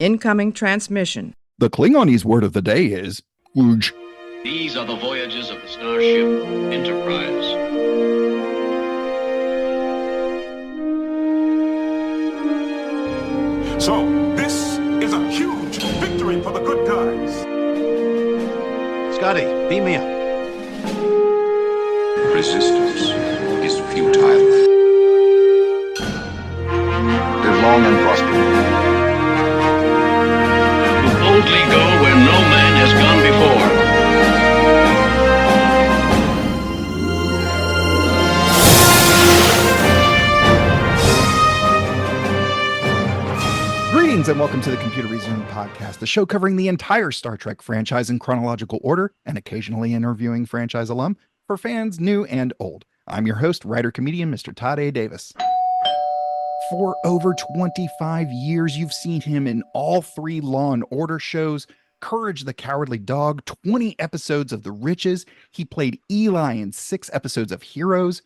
Incoming transmission. The Klingonese word of the day is "Uj." These are the voyages of the starship Enterprise. So, this is a huge victory for the good guys. Scotty, beam me up. Resistance is futile. Live long and prosper. To boldly go where no man has gone before. Greetings and welcome to the Computer Reason Podcast, the show covering the entire Star Trek franchise in chronological order and occasionally interviewing franchise alum for fans new and old. I'm your host, writer-comedian, Mr. Todd A. Davis. For over 25 years, you've seen him in all 3 Law and Order shows, Courage the Cowardly Dog, 20 episodes of The Riches. He played Eli in 6 episodes of Heroes,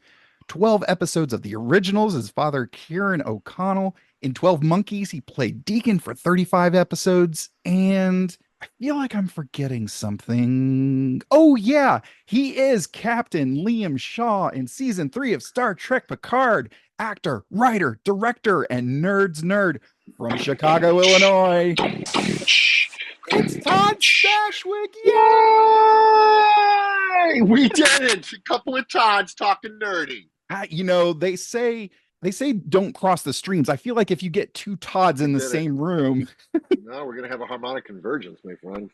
12 episodes of the originals as Father Kieran O'Connell. In 12 Monkeys, he played Deacon for 35 episodes, and I feel like I'm forgetting something. Oh yeah, he is Captain Liam Shaw in season 3 of Star Trek Picard. Actor, writer, director, and nerd's nerd from Chicago, Illinois. It's Todd Stashwick. Yay! We did it! A couple of Todds talking nerdy. They say don't cross the streams. I feel like if you get 2 Todds in the same room. No, we're going to have a harmonic convergence, my friend.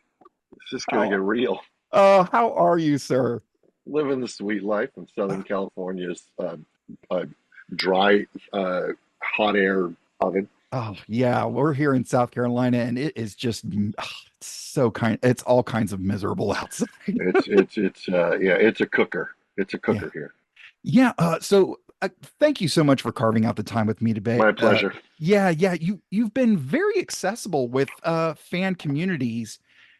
It's just going to get real. How are you, sir? Living the sweet life in Southern California's dry, hot air oven. Oh, yeah. We're here in South Carolina, and it is just it's all kinds of miserable outside. It's a cooker. It's a cooker here. Yeah. So thank you so much for carving out the time with me today. My pleasure. You've been very accessible with fan communities.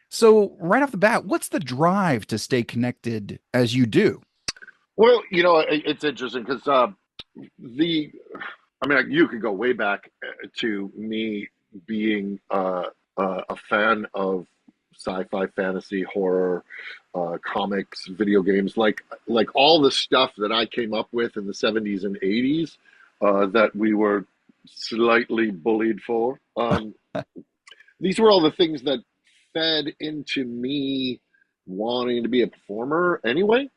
So right off the bat, what's the drive to stay connected as you do? Well, it's interesting because you could go way back to me being a fan of sci-fi, fantasy, horror, comics, video games, like all the stuff that I came up with in the 70s and 80s that we were slightly bullied for. These were all the things that fed into me wanting to be a performer anyway.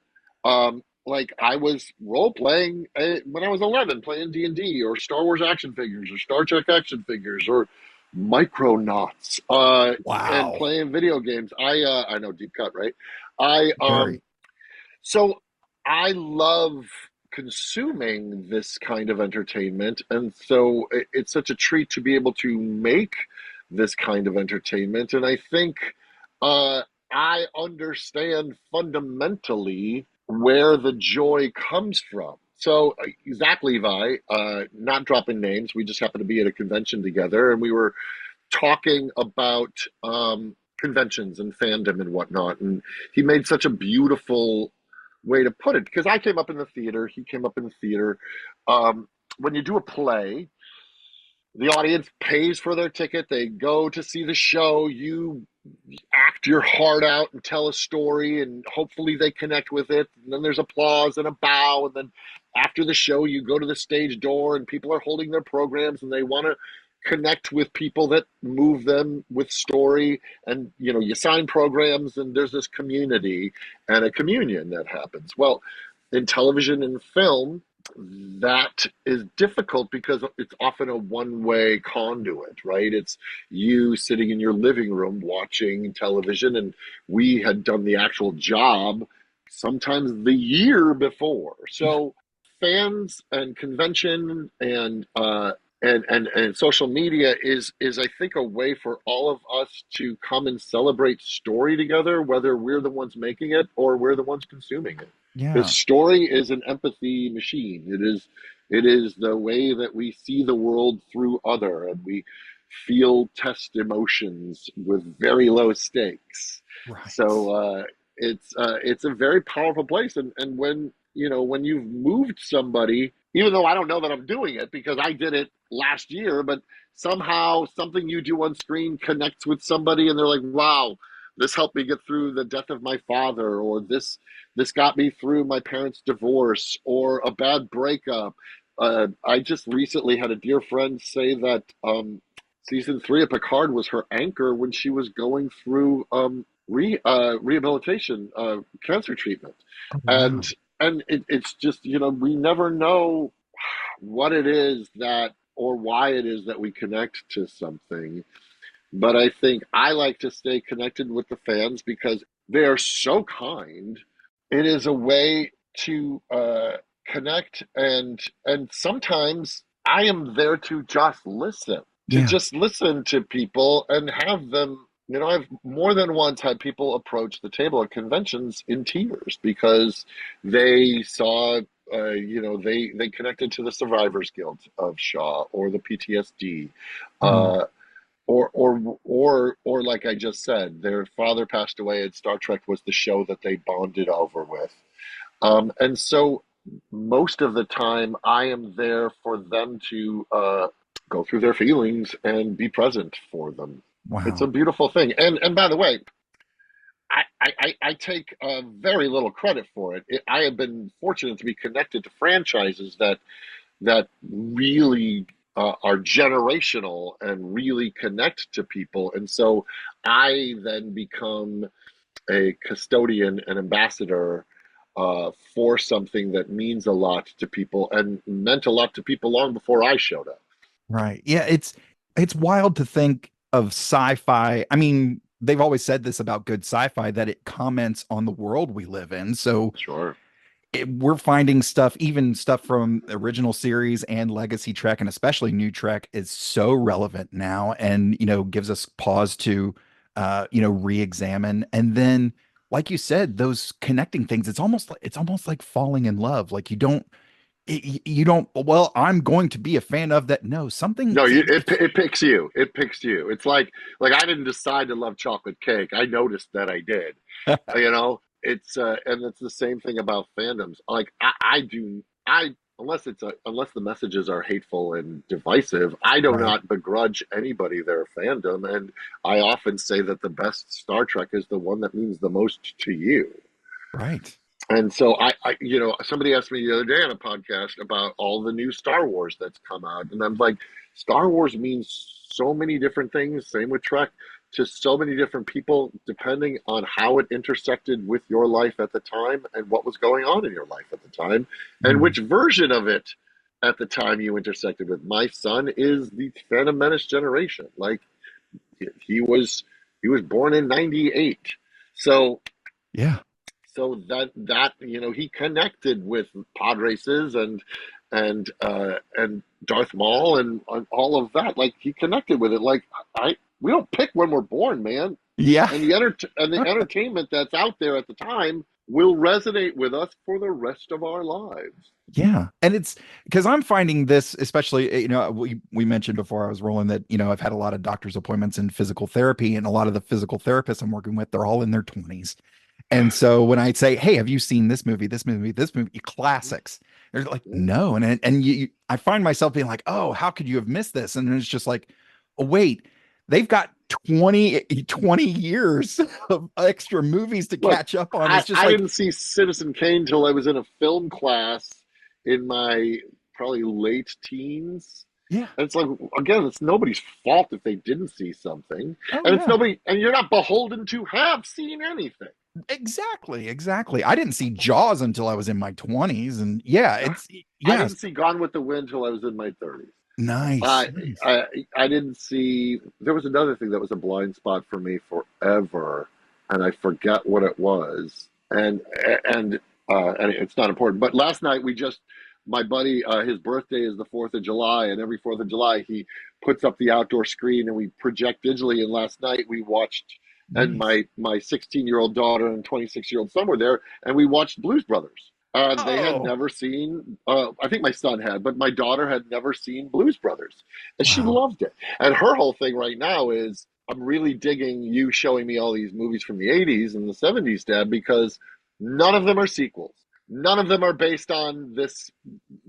Like I was role-playing when I was 11, playing D&D or Star Wars action figures or Star Trek action figures or Micronauts, and playing video games. I know, deep cut, right? So I love consuming this kind of entertainment, and so it's such a treat to be able to make this kind of entertainment. And I think I understand fundamentally where the joy comes from. So Zach Levi, not dropping names, we just happened to be at a convention together, and we were talking about conventions and fandom and whatnot. And he made such a beautiful way to put it, because I came up in the theater, he came up in the theater. When you do a play, the audience pays for their ticket, they go to see the show, you act your heart out and tell a story, and hopefully they connect with it, and then there's applause and a bow, and then after the show you go to the stage door and people are holding their programs and they want to connect with people that move them with story, and you sign programs, and there's this community and a communion that happens. Well, in television and film, that is difficult because it's often a one-way conduit, right? It's you sitting in your living room watching television, and we had done the actual job sometimes the year before. So fans and convention and social media is I think a way for all of us to come and celebrate story together, whether we're the ones making it or we're the ones consuming it. Yeah. The story is an empathy machine. It is the way that we see the world through other, and we feel test emotions with very low stakes. Right. So it's a very powerful place, and when you've moved somebody even though I don't know that I'm doing it because I did it last year, but somehow something you do on screen connects with somebody and they're like, wow, this helped me get through the death of my father, or this got me through my parents' divorce or a bad breakup. I just recently had a dear friend say that season 3 of Picard was her anchor when she was going through rehabilitation, cancer treatment, Oh, and wow. it's just, we never know what it is that or why it is that we connect to something. But I think I like to stay connected with the fans because they are so kind. It is a way to connect, and sometimes I am there to just listen, Yeah. to people and have them. I've more than once had people approach the table at conventions in tears because they saw, they connected to the Survivors Guild of Shaw or the PTSD, Mhm. or like I just said, their father passed away and Star Trek was the show that they bonded over with. And so most of the time I am there for them to go through their feelings and be present for them. It's a Wow. beautiful thing. And by the way, I take very little credit for it. I have been fortunate to be connected to franchises that really are generational and really connect to people. And so I then become a custodian and ambassador for something that means a lot to people and meant a lot to people long before I showed up. Right. Yeah, it's wild to think of sci-fi. I mean, they've always said this about good sci-fi that it comments on the world we live in. So Sure. we're finding stuff, even stuff from the original series and Legacy Trek, and especially New Trek, is so relevant now, and gives us pause to, re-examine. And then, like you said, those connecting things. It's almost like falling in love. Like you don't. Well, I'm going to be a fan of that. No, something. No, it picks you. It picks you. It's like I didn't decide to love chocolate cake. I noticed that I did. It's and it's the same thing about fandoms. Like I do I unless the messages are hateful and divisive, I do Right. not begrudge anybody their fandom, and I often say that the best Star Trek is the one that means the most to you. Right. And so somebody asked me the other day on a podcast about all the new Star Wars that's come out, and I'm like, Star Wars means so many different things. Same with Trek, to so many different people, depending on how it intersected with your life at the time and what was going on in your life at the time, and Mm. which version of it at the time you intersected with. My son is the Phantom Menace generation. Like he was born in '98, so Yeah. he connected with pod races and Darth Maul and all of that. Like he connected with it. Like I we don't pick when we're born, man. Yeah. And the entertainment that's out there at the time will resonate with us for the rest of our lives. Yeah. And it's because I'm finding this, especially, we mentioned before I was rolling that, I've had a lot of doctor's appointments in physical therapy, and a lot of the physical therapists I'm working with, they're all in their 20s. And so when I say, "Hey, have you seen this movie, classics?" They're like, "No." I find myself being like, "Oh, how could you have missed this?" And it's just like, "Oh, wait, they've got 20 years of extra movies to Look, catch up on." I, It's just I like, didn't see Citizen Kane till I was in a film class in my probably late teens. yeah. And it's like, again, it's nobody's fault if they didn't see something. Oh, And it's yeah. nobody, and you're not beholden to have seen anything. Exactly, exactly. I didn't see Jaws until I was in my 20s, and yeah, I yes. didn't see Gone with the Wind till I was in my 30s. Nice, I, nice. I, I didn't see, there was another thing that was a blind spot for me forever, and I forget what it was. And it's not important. But last night my buddy, his birthday is the 4th of July, and every 4th of July he puts up the outdoor screen and we project digitally. And last night we watched, and Nice. my 16-year-old daughter and 26-year-old son were there, and we watched Blues Brothers. They had Oh, never seen, I think my son had, but my daughter had never seen Blues Brothers. And she wow. loved it. And her whole thing right now is, I'm really digging you showing me all these movies from the 80s and the 70s, Dad, because none of them are sequels. None of them are based on this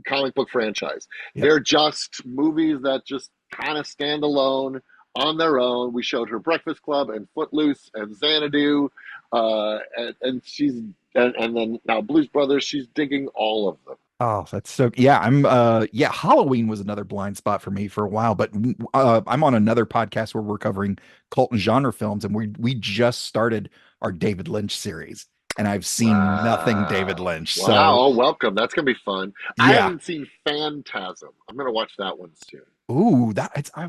comic book franchise. Yep. They're just movies that just kind of stand alone on their own. We showed her Breakfast Club and Footloose and Xanadu, and she's and then now Blues Brothers. She's digging all of them. Oh, that's so yeah, Halloween was another blind spot for me for a while, but I'm on another podcast where we're covering cult and genre films, and we just started our David Lynch series, and I've seen nothing David Lynch. Wow. So Oh, welcome. That's gonna be fun. I yeah. haven't seen Phantasm. I'm gonna watch that one soon. Ooh,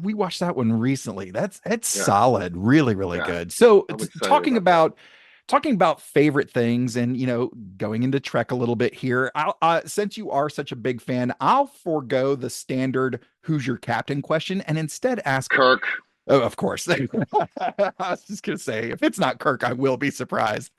we watched that one recently. It's Yeah. solid, really, really Yeah. good. So I'm excited talking about about favorite things, and going into Trek a little bit here. Since you are such a big fan, I'll forego the standard "Who's your captain?" question and instead ask Kirk. Oh, of course. I was just gonna say, if it's not Kirk, I will be surprised.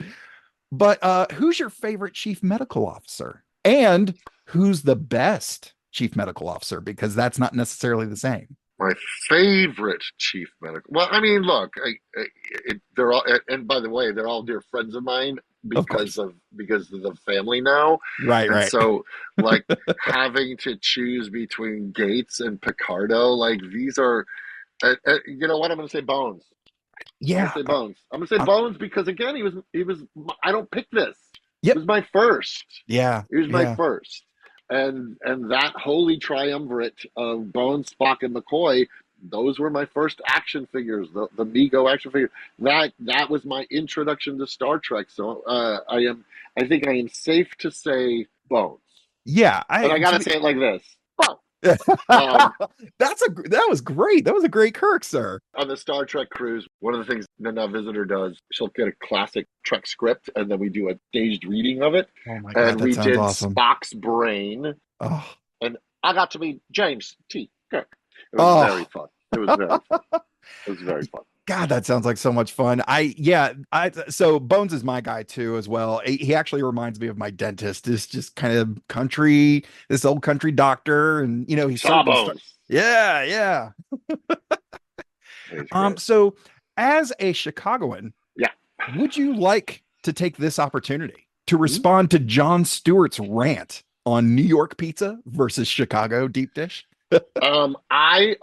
But who's your favorite chief medical officer? And who's the best chief medical officer? Because that's not necessarily the same. My favorite chief medical. Well, I mean, look, they're all, and by the way, they're all dear friends of mine because of the family now. Right, And right. so, like, having to choose between Gates and Picardo, like these are, you know what? I'm going to say Bones. Yeah. I'm going to say Bones because again, he was. I don't pick this. Yep. It was my first. Yeah. He was my first. And that holy triumvirate of Bones, Spock, and McCoy, those were my first action figures, the Mego action figure. That was my introduction to Star Trek. So I think I am safe to say Bones. Yeah, And I gotta say it like this. Bones. That was great. That was a great Kirk, sir. On the Star Trek cruise, one of the things the Now Visitor does, she'll get a classic Trek script, and then we do a staged reading of it. Oh my God, and that we sounds did awesome. Spock's brain, Oh, and I got to meet James T. Kirk. It was very fun. It was very fun. It was very fun. God, that sounds like so much fun. So Bones is my guy too, as well. He actually reminds me of my dentist. This just kind of this old country doctor, and he Sawbones. Yeah. So as a Chicagoan, would you like to take this opportunity to respond to Jon Stewart's rant on New York pizza versus Chicago deep dish? I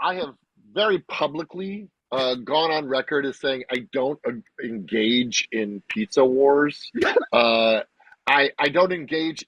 have very publicly gone on record as saying I don't engage in pizza wars. I don't engage.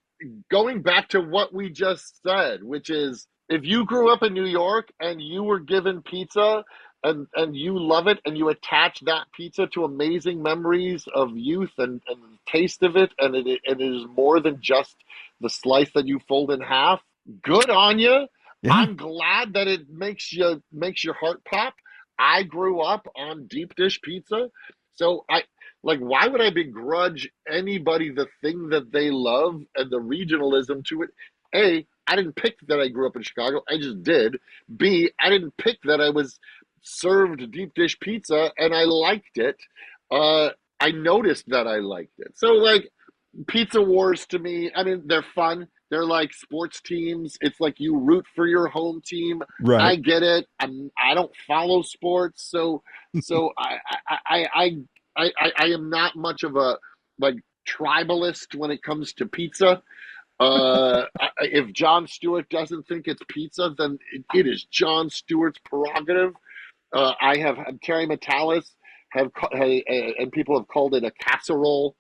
Going back to what we just said, which is if you grew up in New York and you were given pizza and you love it and you attach that pizza to amazing memories of youth and the taste of it, and it is more than just the slice that you fold in half, good on you. Yeah. I'm glad that it makes your heart pop. I grew up on deep dish pizza, so why would I begrudge anybody the thing that they love and the regionalism to it? A, I didn't pick that I grew up in Chicago. I just did. B, I didn't pick that I was served deep dish pizza and I liked it. I noticed that I liked it. So pizza wars to me, I mean, they're fun. They're like sports teams. It's like you root for your home team. Right. I get it. I don't follow sports, so I am not much of a tribalist when it comes to pizza. If Jon Stewart doesn't think it's pizza, then it is Jon Stewart's prerogative. Terry Metalis and people have called it a casserole.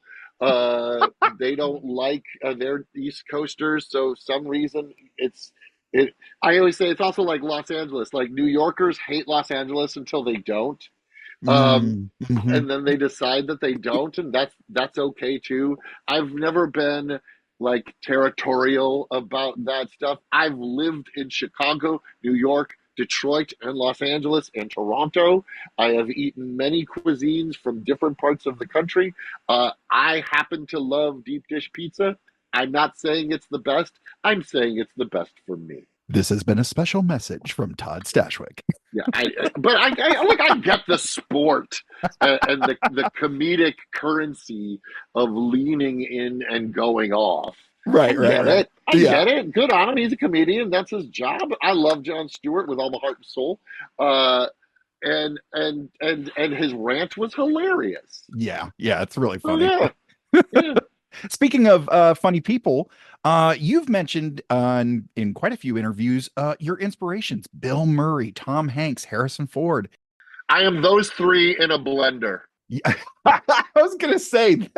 They don't like their East Coasters, so some reason I always say it's also like Los Angeles. Like New Yorkers hate Los Angeles until they don't, and then they decide that they don't, and that's okay too. I've never been territorial about that stuff. I've lived in Chicago, New York, Detroit, and Los Angeles, and Toronto. I have eaten many cuisines from different parts of the country. I happen to love deep dish pizza. I'm not saying it's the best. I'm saying it's the best for me. This has been a special message from Todd Stashwick. Yeah, but I get the sport and the comedic currency of leaning in and going off. Right. I get it. Good on him. He's a comedian. That's his job. I love Jon Stewart with all my heart and soul. And his rant was hilarious. Yeah, it's really funny. Yeah. Speaking of funny people, you've mentioned in quite a few interviews your inspirations: Bill Murray, Tom Hanks, Harrison Ford. I am those three in a blender. Yeah. I was gonna say,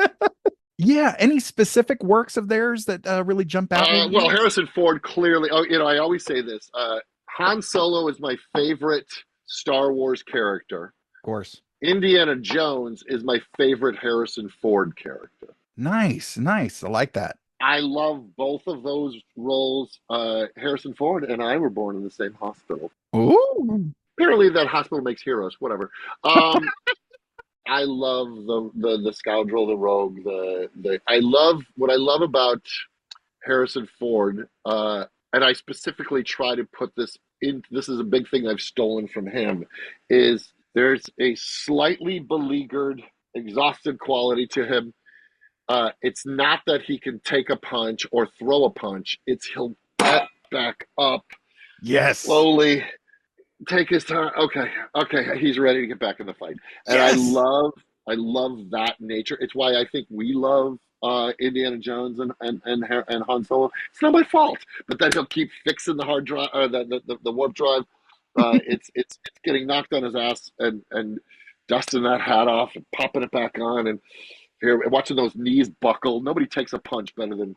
yeah. Any specific works of theirs that really jump out at you? Well, Harrison Ford clearly. Oh, I always say this. Han Solo is my favorite Star Wars character. Of course. Indiana Jones is my favorite Harrison Ford character. Nice, nice. I like that. I love both of those roles. Harrison Ford and I were born in the same hospital. Ooh. Apparently, that hospital makes heroes. Whatever. I love the scoundrel, the rogue, I love what I love about Harrison Ford, and I specifically try to put this in. This is a big thing I've stolen from him. Is there's a slightly beleaguered, exhausted quality to him. It's not that he can take a punch or throw a punch. It's he'll get back up Yes. slowly, take his time. Okay, he's ready to get back in the fight. And Yes. I love that nature. It's why I think we love Indiana Jones and Han Solo. It's not my fault, but then he'll keep fixing the hard drive, or the warp drive. It's getting knocked on his ass and dusting that hat off and popping it back on, and here watching those knees buckle. Nobody takes a punch better than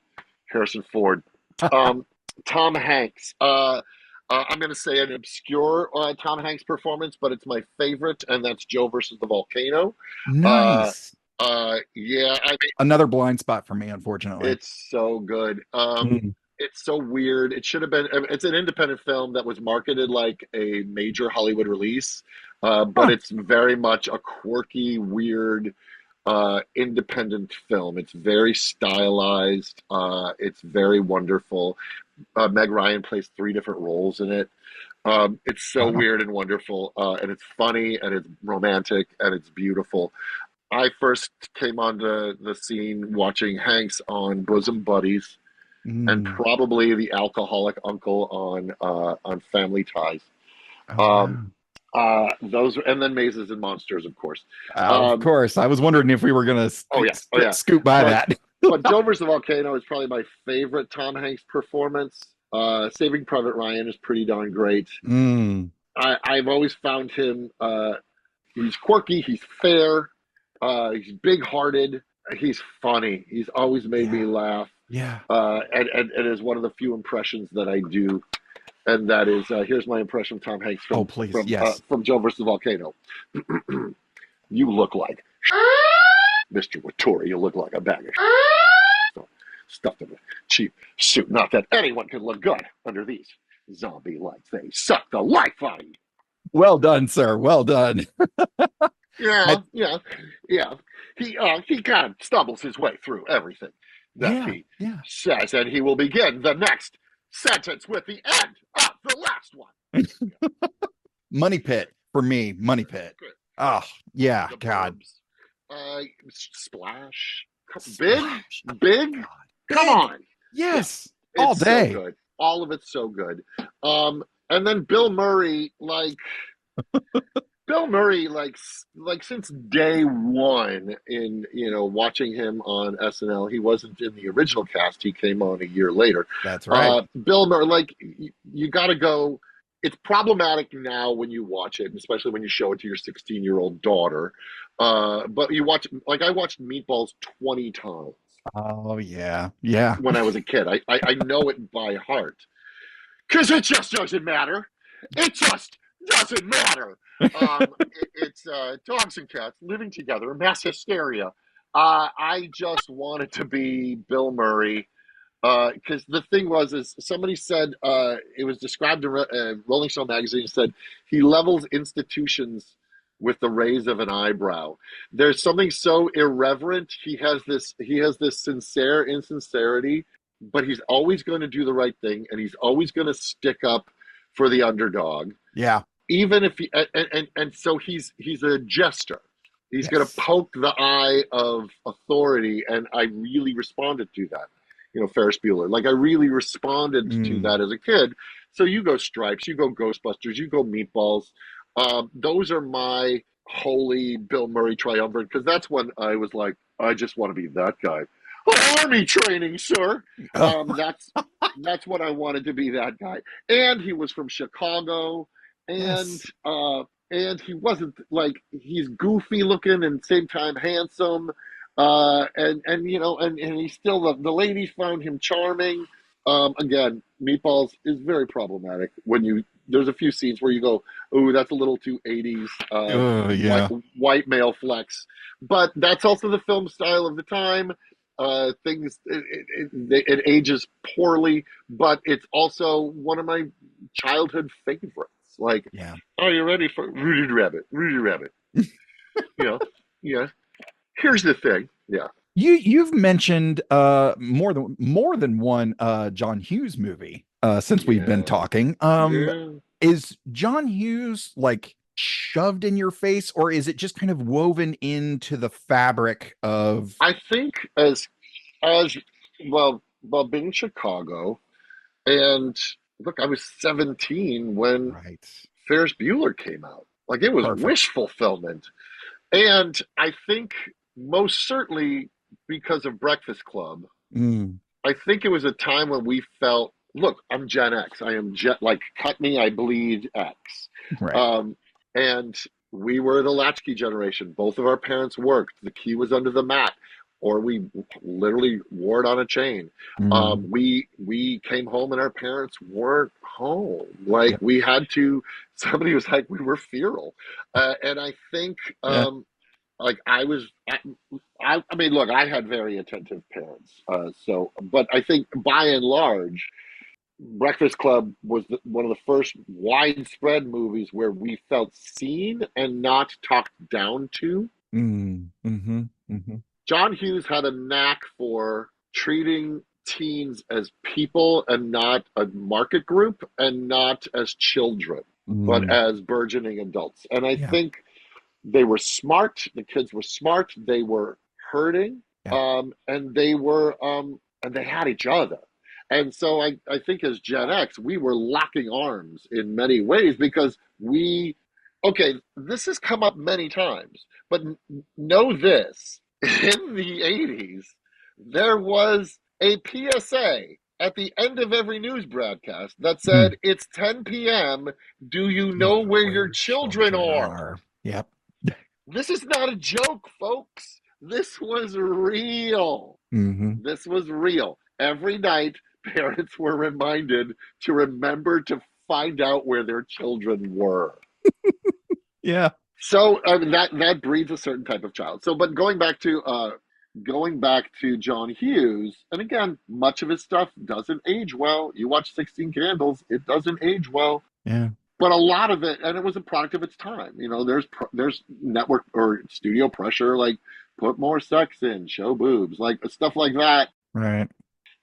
Harrison Ford. Tom Hanks. I'm going to say an obscure Tom Hanks performance, but it's my favorite, and that's Joe versus the volcano. Nice. Yeah, I mean, Another blind spot for me, unfortunately. it's so good. Mm. It's so weird. It should have been. It's an independent film that was marketed like a major Hollywood release, but Huh. it's very much a quirky, weird, independent film. It's very stylized. It's very wonderful. Meg Ryan plays three different roles in it. It's so Wow. weird and wonderful, and it's funny and it's romantic and it's beautiful. I first came onto the scene watching Hanks on Bosom Buddies and Mm. probably the alcoholic uncle on Family Ties. Oh, Um, wow. those and then Mazes and Monsters, of course. Of Um, course. I was wondering if we were gonna oh yeah. scoot by But that. but Joe vs. the Volcano is probably my favorite Tom Hanks performance. Saving Private Ryan is pretty darn great. Mm. I've always found him. He's quirky. He's fair. He's big-hearted. He's funny. He's always made me Yeah. laugh. Yeah. And is one of the few impressions that I do, and that is here's my impression of Tom Hanks Oh, please. Yes. from Joe vs. the Volcano. You look like Mr. Wattori. You look like a bag of stuffed in a cheap suit. Not that anyone can look good under these zombie lights. They suck the life out of you. Well done, sir. Well done. Yeah. He kind of stumbles his way through everything that Yeah. he Yeah. says, and he will begin the next sentence with the end of the last one. Money Pit for me. Money Pit. Oh, yeah. The God. Burbs, Splash, Splash. big. God. Come Big. on, Yes. it's All day. so good. All of it's so good. And then Bill Murray, like since day one in watching him on SNL. He wasn't in the original cast. He came on a year later. That's right. Bill Murray, you got to go. It's problematic now when you watch it, especially when you show it to your 16-year-old daughter. But I watched Meatballs 20 times Oh, yeah. Yeah. when I was a kid. I know it by heart because it just doesn't matter. It just doesn't matter. It's dogs and cats living together, mass hysteria. I just wanted to be Bill Murray because the thing is somebody said it was described in Rolling Stone magazine. Said he levels institutions with the raise of an eyebrow. There's something so irreverent. He has this sincere insincerity, but he's always going to do the right thing, and he's always going to stick up for the underdog. Yeah. Even if he and so he's a jester. He's going to poke the eye of authority, and I really responded to that. Ferris Bueller. I really responded to that as a kid. So you go Stripes, you go Ghostbusters, you go Meatballs. Those are my holy Bill Murray triumvirate, because that's when I was like, I just want to be that guy. army training, sir. Oh, That's what I wanted to be, that guy. And he was from Chicago, and yes. and he wasn't like, he's goofy looking and same time handsome, and and he's still, the ladies found him charming. Again, Meatballs is very problematic when you, there's a few scenes where you go, oh, that's a little too 80s, Oh, white yeah. white male flex, but that's also the film style of the time. Things it ages poorly, but it's also one of my childhood favorites. Like, Yeah. are you ready for Rudy Rabbit? Rudy Rabbit. You know, yeah. Here's the thing. Yeah. You've mentioned more than one John Hughes movie since we've been Yeah. talking. Yeah. Is John Hughes like shoved in your face, or is it just kind of woven into the fabric of I think as well, being in Chicago, and look, I was 17 when right? Ferris Bueller came out. Like, it was Perfect. wish fulfillment. And I think most certainly because of Breakfast Club, Mm, I think it was a time when we felt, look, I'm Gen X. I am like, cut me, I bleed X. right. Um, and we were the latchkey generation. Both of our parents worked. The key was under the mat, or we literally wore it on a chain. Mm, We came home and our parents weren't home. Like, yep. we had to. Somebody was like, we were feral, and I think Yeah. like I mean, look, I had very attentive parents, but I think by and large, Breakfast Club was one of the first widespread movies where we felt seen and not talked down to. Mm-hmm. Mm-hmm. John Hughes had a knack for treating teens as people and not a market group, and not as children, but Mm, as burgeoning adults. And I yeah. think they were smart. The kids were smart. They were hurting, Yeah. and they had each other. And so I think as Gen X, we were locking arms in many ways because okay, this has come up many times, but know this: in the 80s, there was a PSA at the end of every news broadcast that Mm. said, it's 10 p.m. Do you You know know where where your your children children are? are. Yep. This is not a joke, folks. This was real. Mm-hmm. This was real. Every night, parents were reminded to remember to find out where their children were. Yeah. So that breeds a certain type of child. So, but going back to John Hughes, and again, much of his stuff doesn't age well. You watch 16 Candles; it doesn't age well. Yeah. But a lot of it, and it was a product of its time. There's network or studio pressure, like, put more sex in, show boobs, like stuff like that. Right.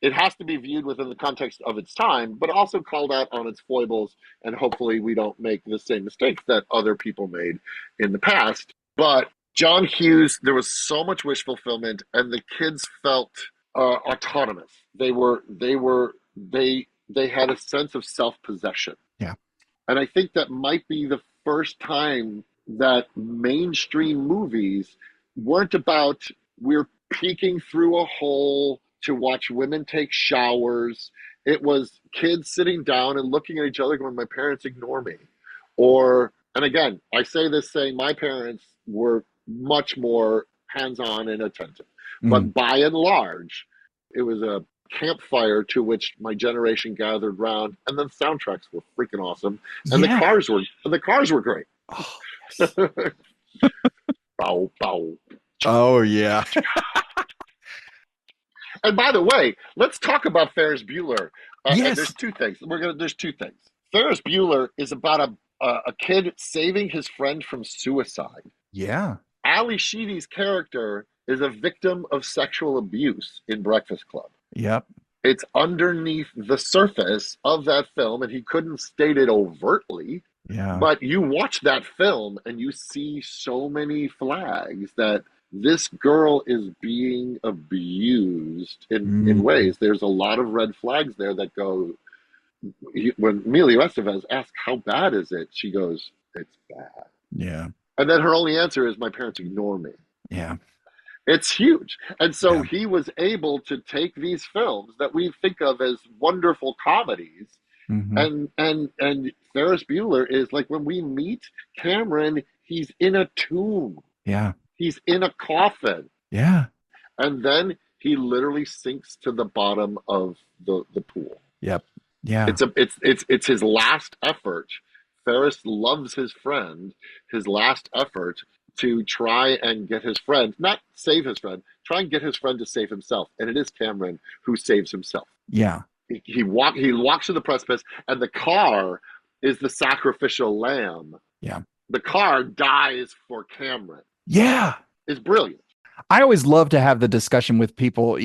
It has to be viewed within the context of its time, but also called out on its foibles. And hopefully, we don't make the same mistakes that other people made in the past. But John Hughes, there was so much wish fulfillment, and the kids felt autonomous. They had a sense of self possession. Yeah. And I think that might be the first time that mainstream movies weren't about, we're peeking through a hole to watch women take showers. It was kids sitting down and looking at each other going, my parents ignore me. And again, I say this saying my parents were much more hands on and attentive. Mm. But by and large, it was a campfire to which my generation gathered round, and then soundtracks were freaking awesome, and the Yeah. cars were great. Oh, yes. Bow, bow. Oh, yeah. And by the way, let's talk about Ferris Bueller. And Yes. there's two things. There's two things. Ferris Bueller is about a kid saving his friend from suicide. Yeah. Ali Sheedy's character is a victim of sexual abuse in Breakfast Club. Yep. It's underneath the surface of that film, and he couldn't state it overtly. Yeah. But you watch that film and you see so many flags that this girl is being abused in Mm. ways. There's a lot of red flags there that go. When Emilio Estevez asks, how bad is it? She goes, it's bad. Yeah. And then her only answer is, my parents ignore me. Yeah. It's huge. And so Yeah. he was able to take these films that we think of as wonderful comedies, Hmm. and Ferris Bueller is like, when we meet Cameron, he's in a tomb. Yeah. He's in a coffin. Yeah. And then he literally sinks to the bottom of the pool. Yep. Yeah. It's his last effort. Ferris loves his friend. His last effort to try and get his friend, not save his friend, try and get his friend to save himself. And it is Cameron who saves himself. Yeah. He walks to the precipice, and the car is the sacrificial lamb. Yeah. The car dies for Cameron. Yeah. It's brilliant. I always love to have the discussion with people,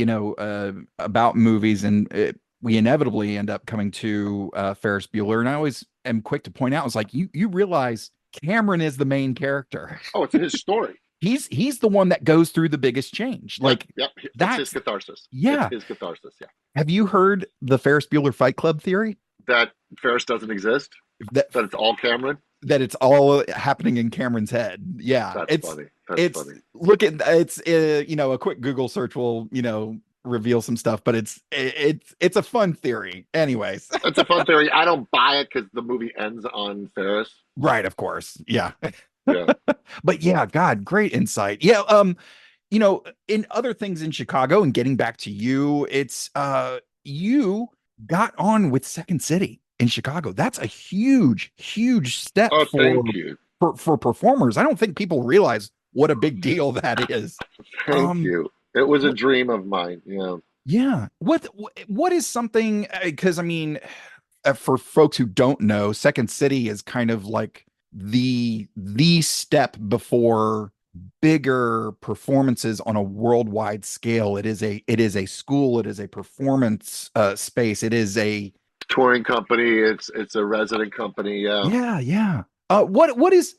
about movies, and we inevitably end up coming to Ferris Bueller. And I always am quick to point out, it's like, you realize Cameron is the main character. Oh, it's his story. He's the one that goes through the biggest change. Like, Yep. that's His catharsis. Yeah. It's his catharsis. Yeah. Have you heard the Ferris Bueller Fight Club theory? That Ferris doesn't exist. That it's all Cameron. That it's all happening in Cameron's head. Yeah, That's funny. That's funny. Look at it's a quick Google search will reveal some stuff, but it's a fun theory. Anyways, It's a fun theory. I don't buy it because the movie ends on Ferris. right? Of course, yeah. Yeah. But yeah, God, great insight. Yeah, in other things in Chicago, and getting back to you, it's you got on with Second City in Chicago. That's a huge step Oh, thank you. for performers. I don't think people realize what a big deal that is. Thank you. It was a dream of mine. Yeah. Yeah. What is something, because I mean, for folks who don't know, Second City is kind of like the step before bigger performances on a worldwide scale. It is a school, it is a performance space, it is a Touring company. It's a resident company. Yeah. yeah. What is,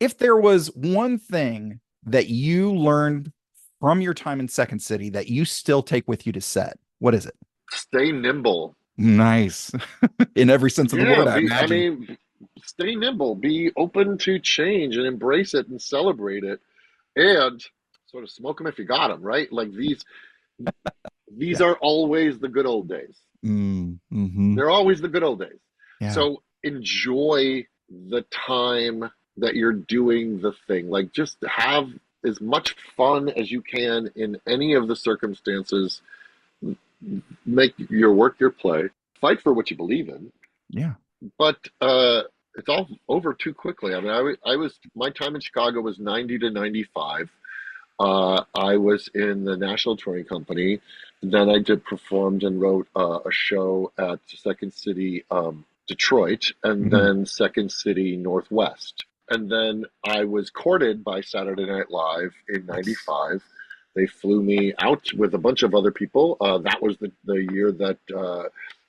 if there was one thing that you learned from your time in Second City that you still take with you to set, what is it? Stay nimble. Nice. In every sense of the word, I imagine. mean, stay nimble. Be open to change and embrace it and celebrate it, and sort of smoke them if you got them. Right? Like these are always the good old days. Mm-hmm. They're always the good old days. Yeah. So enjoy the time that you're doing the thing. Like, just have as much fun as you can in any of the circumstances. Make your work your play. Fight for what you believe in. Yeah. But it's all over too quickly. I mean, I was my time in Chicago was 90 to 95. I was in the National Touring Company. Then I performed and wrote a show at Second City Detroit, and then Second City Northwest. And then I was courted by Saturday Night Live in 95. They flew me out with a bunch of other people. That was the year that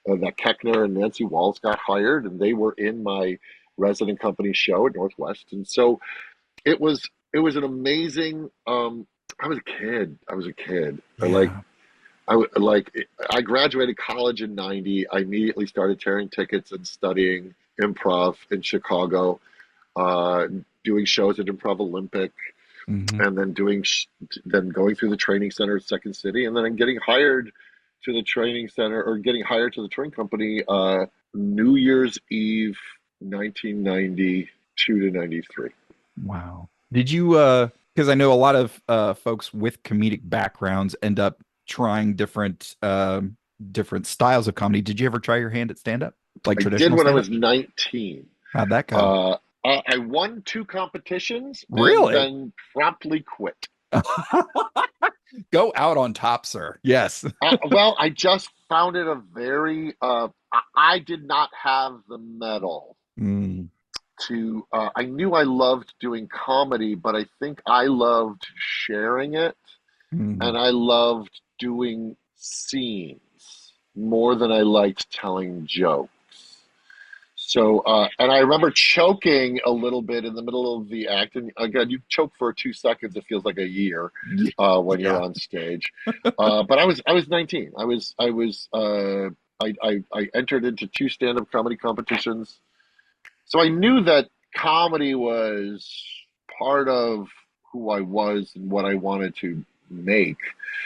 Keckner and Nancy Walls got hired, and they were in my resident company show at Northwest. And so it was an amazing. I was a kid. Yeah. I graduated college in 90. I immediately started tearing tickets and studying improv in Chicago, doing shows at Improv Olympic, and then then going through the training center at Second City, and then getting hired to the training center, or getting hired to the touring company New Year's Eve 1992 to 93. Wow. Did you because I know a lot of folks with comedic backgrounds end up trying different styles of comedy. Did you ever try your hand at stand-up? Like traditional? I did when I stand-up? was 19. How'd that go? I won 2 competitions. Really? And then promptly quit. Go out on top, sir. Yes. Well, I just found it a very. I did not have the mettle to. I knew I loved doing comedy, but I think I loved sharing it, and I loved doing scenes more than I liked telling jokes. So, and I remember choking a little bit in the middle of the act. And again, you choke for 2 seconds; it feels like a year when you're on stage. But I was 19. I entered into 2 stand-up comedy competitions. So I knew that comedy was part of who I was and what I wanted to make,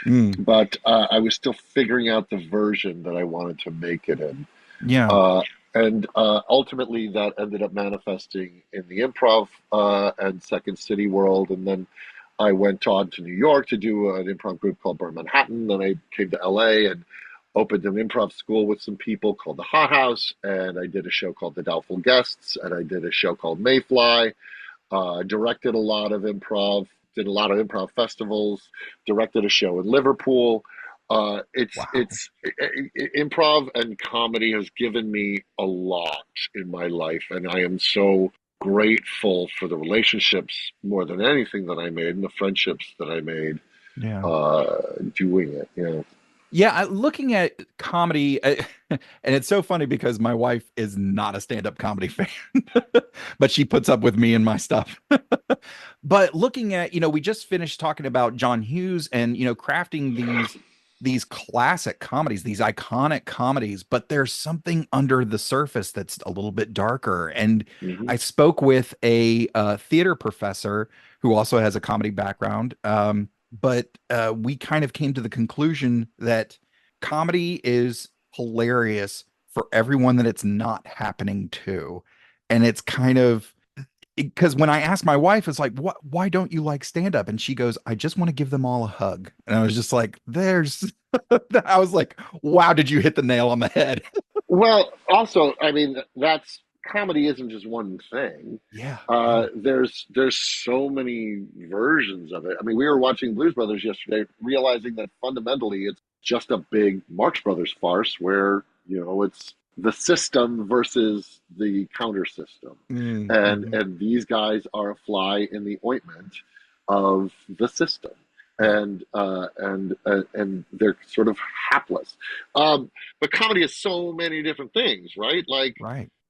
but I was still figuring out the version that I wanted to make it in. Yeah. And ultimately, that ended up manifesting in the improv and Second City world. And then I went on to New York to do an improv group called Burn Manhattan. Then I came to LA and opened an improv school with some people called the Hot House. And I did a show called The Doubtful Guests. And I did a show called Mayfly. Directed a lot of improv, did a lot of improv festivals, directed a show in Liverpool. It's improv and comedy has given me a lot in my life, and I am so grateful for the relationships more than anything that I made and the friendships that I made doing it. Yeah, looking at comedy, and it's so funny because my wife is not a stand-up comedy fan, but she puts up with me and my stuff. But looking at, we just finished talking about John Hughes and, crafting these classic comedies, these iconic comedies, but there's something under the surface that's a little bit darker. And I spoke with a theater professor who also has a comedy background. But we kind of came to the conclusion that comedy is hilarious for everyone that it's not happening to. And it's kind of because when I asked my wife, it's like, why don't you like stand up? And she goes, I just want to give them all a hug. And I was just like, I was like, wow, did you hit the nail on the head? Well, also, I mean, that's comedy isn't just one thing. Yeah. There's so many versions of it. I mean, we were watching Blues Brothers yesterday, realizing that fundamentally it's just a big Marx Brothers farce where, it's the system versus the counter system. And these guys are a fly in the ointment of the system. And they're sort of hapless. But comedy is so many different things, right? Like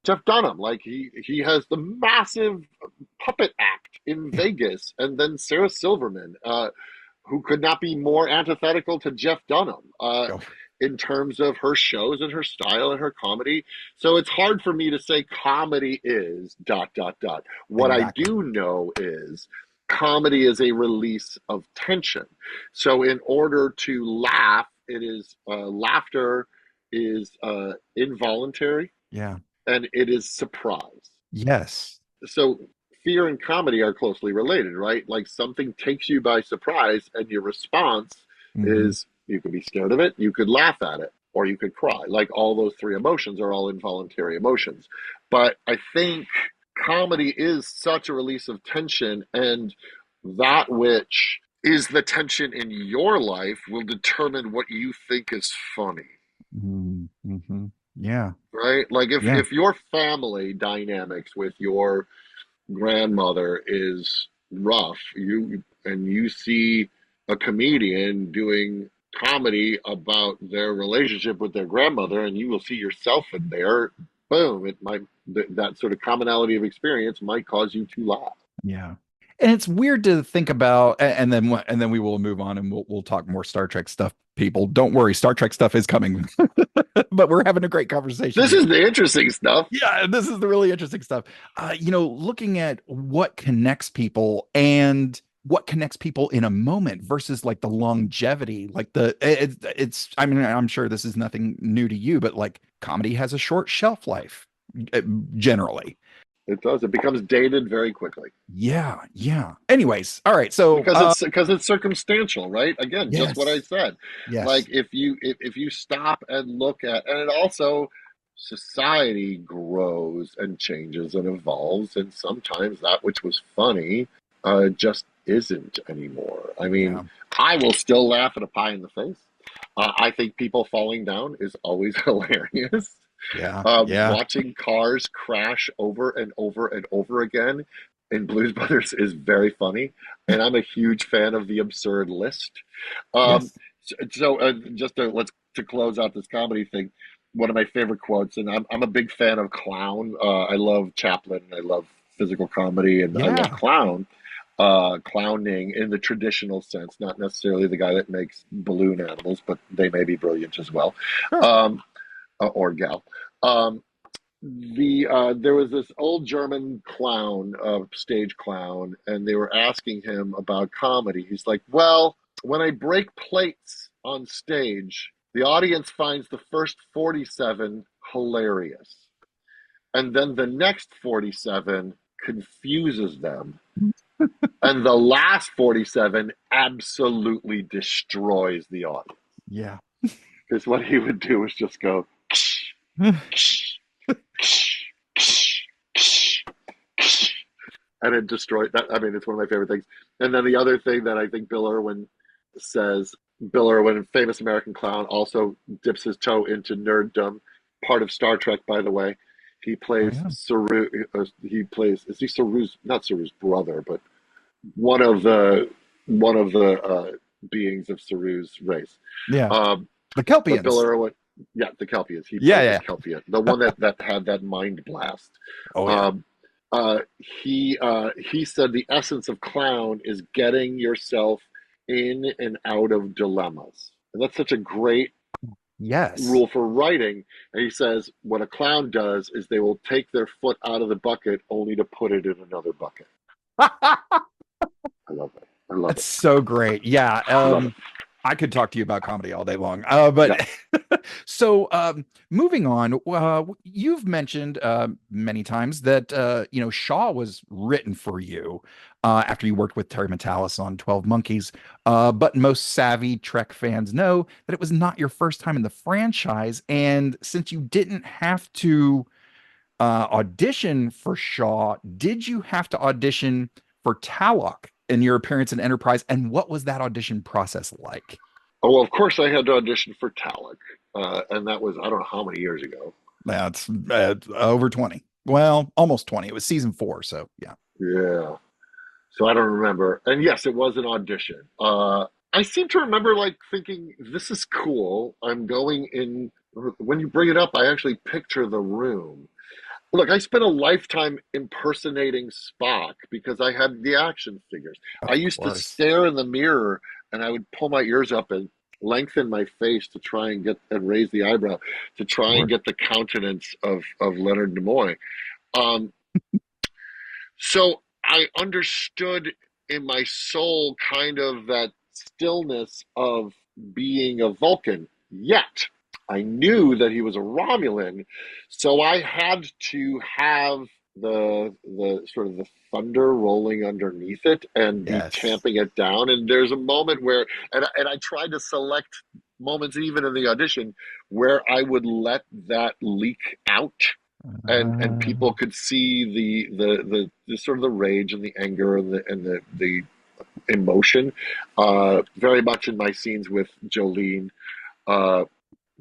Jeff Dunham, like he has the massive puppet act in Vegas, and then Sarah Silverman, who could not be more antithetical to Jeff Dunham in terms of her shows and her style and her comedy. So it's hard for me to say comedy is ... What I do know is comedy is a release of tension. So in order to laugh, it is laughter is involuntary. Yeah. And it is surprise. Yes. So fear and comedy are closely related, right? Like something takes you by surprise and your response is you could be scared of it, you could laugh at it, or you could cry. Like all those three emotions are all involuntary emotions. But I think comedy is such a release of tension, and that which is the tension in your life will determine what you think is funny. Yeah. Right? Like if your family dynamics with your grandmother is rough, you see a comedian doing comedy about their relationship with their grandmother, and you will see yourself in there, boom, that sort of commonality of experience might cause you to laugh. Yeah. And it's weird to think about, and then we will move on and we'll talk more Star Trek stuff. People, don't worry, Star Trek stuff is coming, but we're having a great conversation. This is the interesting stuff. Yeah, this is the really interesting stuff. Looking at what connects people and what connects people in a moment versus like the longevity, like it's. I mean, I'm sure this is nothing new to you, but like comedy has a short shelf life generally. It does. It becomes dated very quickly. Yeah. Anyways, all right. So because it's circumstantial, right? Again, just what I said. Yes. Like if you stop and look at, and it also society grows and changes and evolves, and sometimes that which was funny just isn't anymore. I mean, I will still laugh at a pie in the face. I think people falling down is always hilarious. Watching cars crash over and over and over again in Blues Brothers is very funny, and I'm a huge fan of the absurd list. So just to close out this comedy thing, one of my favorite quotes, and I'm a big fan of clown. I love Chaplin, and I love physical comedy, and I love clowning in the traditional sense, not necessarily the guy that makes balloon animals, but they may be brilliant as well. Or gal. There was this old German clown, stage clown, and they were asking him about comedy. He's like, well, when I break plates on stage, the audience finds the first 47 hilarious. And then the next 47 confuses them. And the last 47 absolutely destroys the audience. Yeah. Because what he would do is just go, ksh, ksh, ksh, ksh, ksh, ksh, and it destroyed that. I mean, it's one of my favorite things. And then the other thing that I think Bill Irwin says, Bill Irwin, famous American clown, also dips his toe into nerddom, part of Star Trek, by the way. He plays Saru. He plays, is he Saru's, not Saru's brother, but one of the beings of Saru's race. Yeah. The Kelpians. Bill Irwin, yeah, the Kelpians. He plays the Kelpian, the one that had that mind blast. Oh yeah. He said the essence of clown is getting yourself in and out of dilemmas, and that's such a great rule for writing. And he says what a clown does is they will take their foot out of the bucket only to put it in another bucket. I love it. That's so great. Yeah. I could talk to you about comedy all day long. But so moving on, you've mentioned many times that Shaw was written for you after you worked with Terry Matalas on 12 Monkeys. But most savvy Trek fans know that it was not your first time in the franchise. And since you didn't have to audition for Shaw, did you have to audition for Talok in your appearance in Enterprise, and what was that audition process like? Oh, well, of course I had to audition for Talok, and that was, I don't know how many years ago. That's over 20. Well, almost 20. It was season 4, so yeah. Yeah. So I don't remember. And yes, it was an audition. I seem to remember thinking, this is cool. I'm going in. When you bring it up, I actually picture the room. Look, I spent a lifetime impersonating Spock because I had the action figures. I used to stare in the mirror and I would pull my ears up and lengthen my face to try and raise the eyebrow to try and get the countenance of Leonard Nimoy. So I understood in my soul kind of that stillness of being a Vulcan, yet I knew that he was a Romulan, so I had to have the sort of the thunder rolling underneath it and be tamping it down. And there's a moment where, and I tried to select moments even in the audition where I would let that leak out, and people could see the sort of the rage and the anger and the emotion, very much in my scenes with Jolene.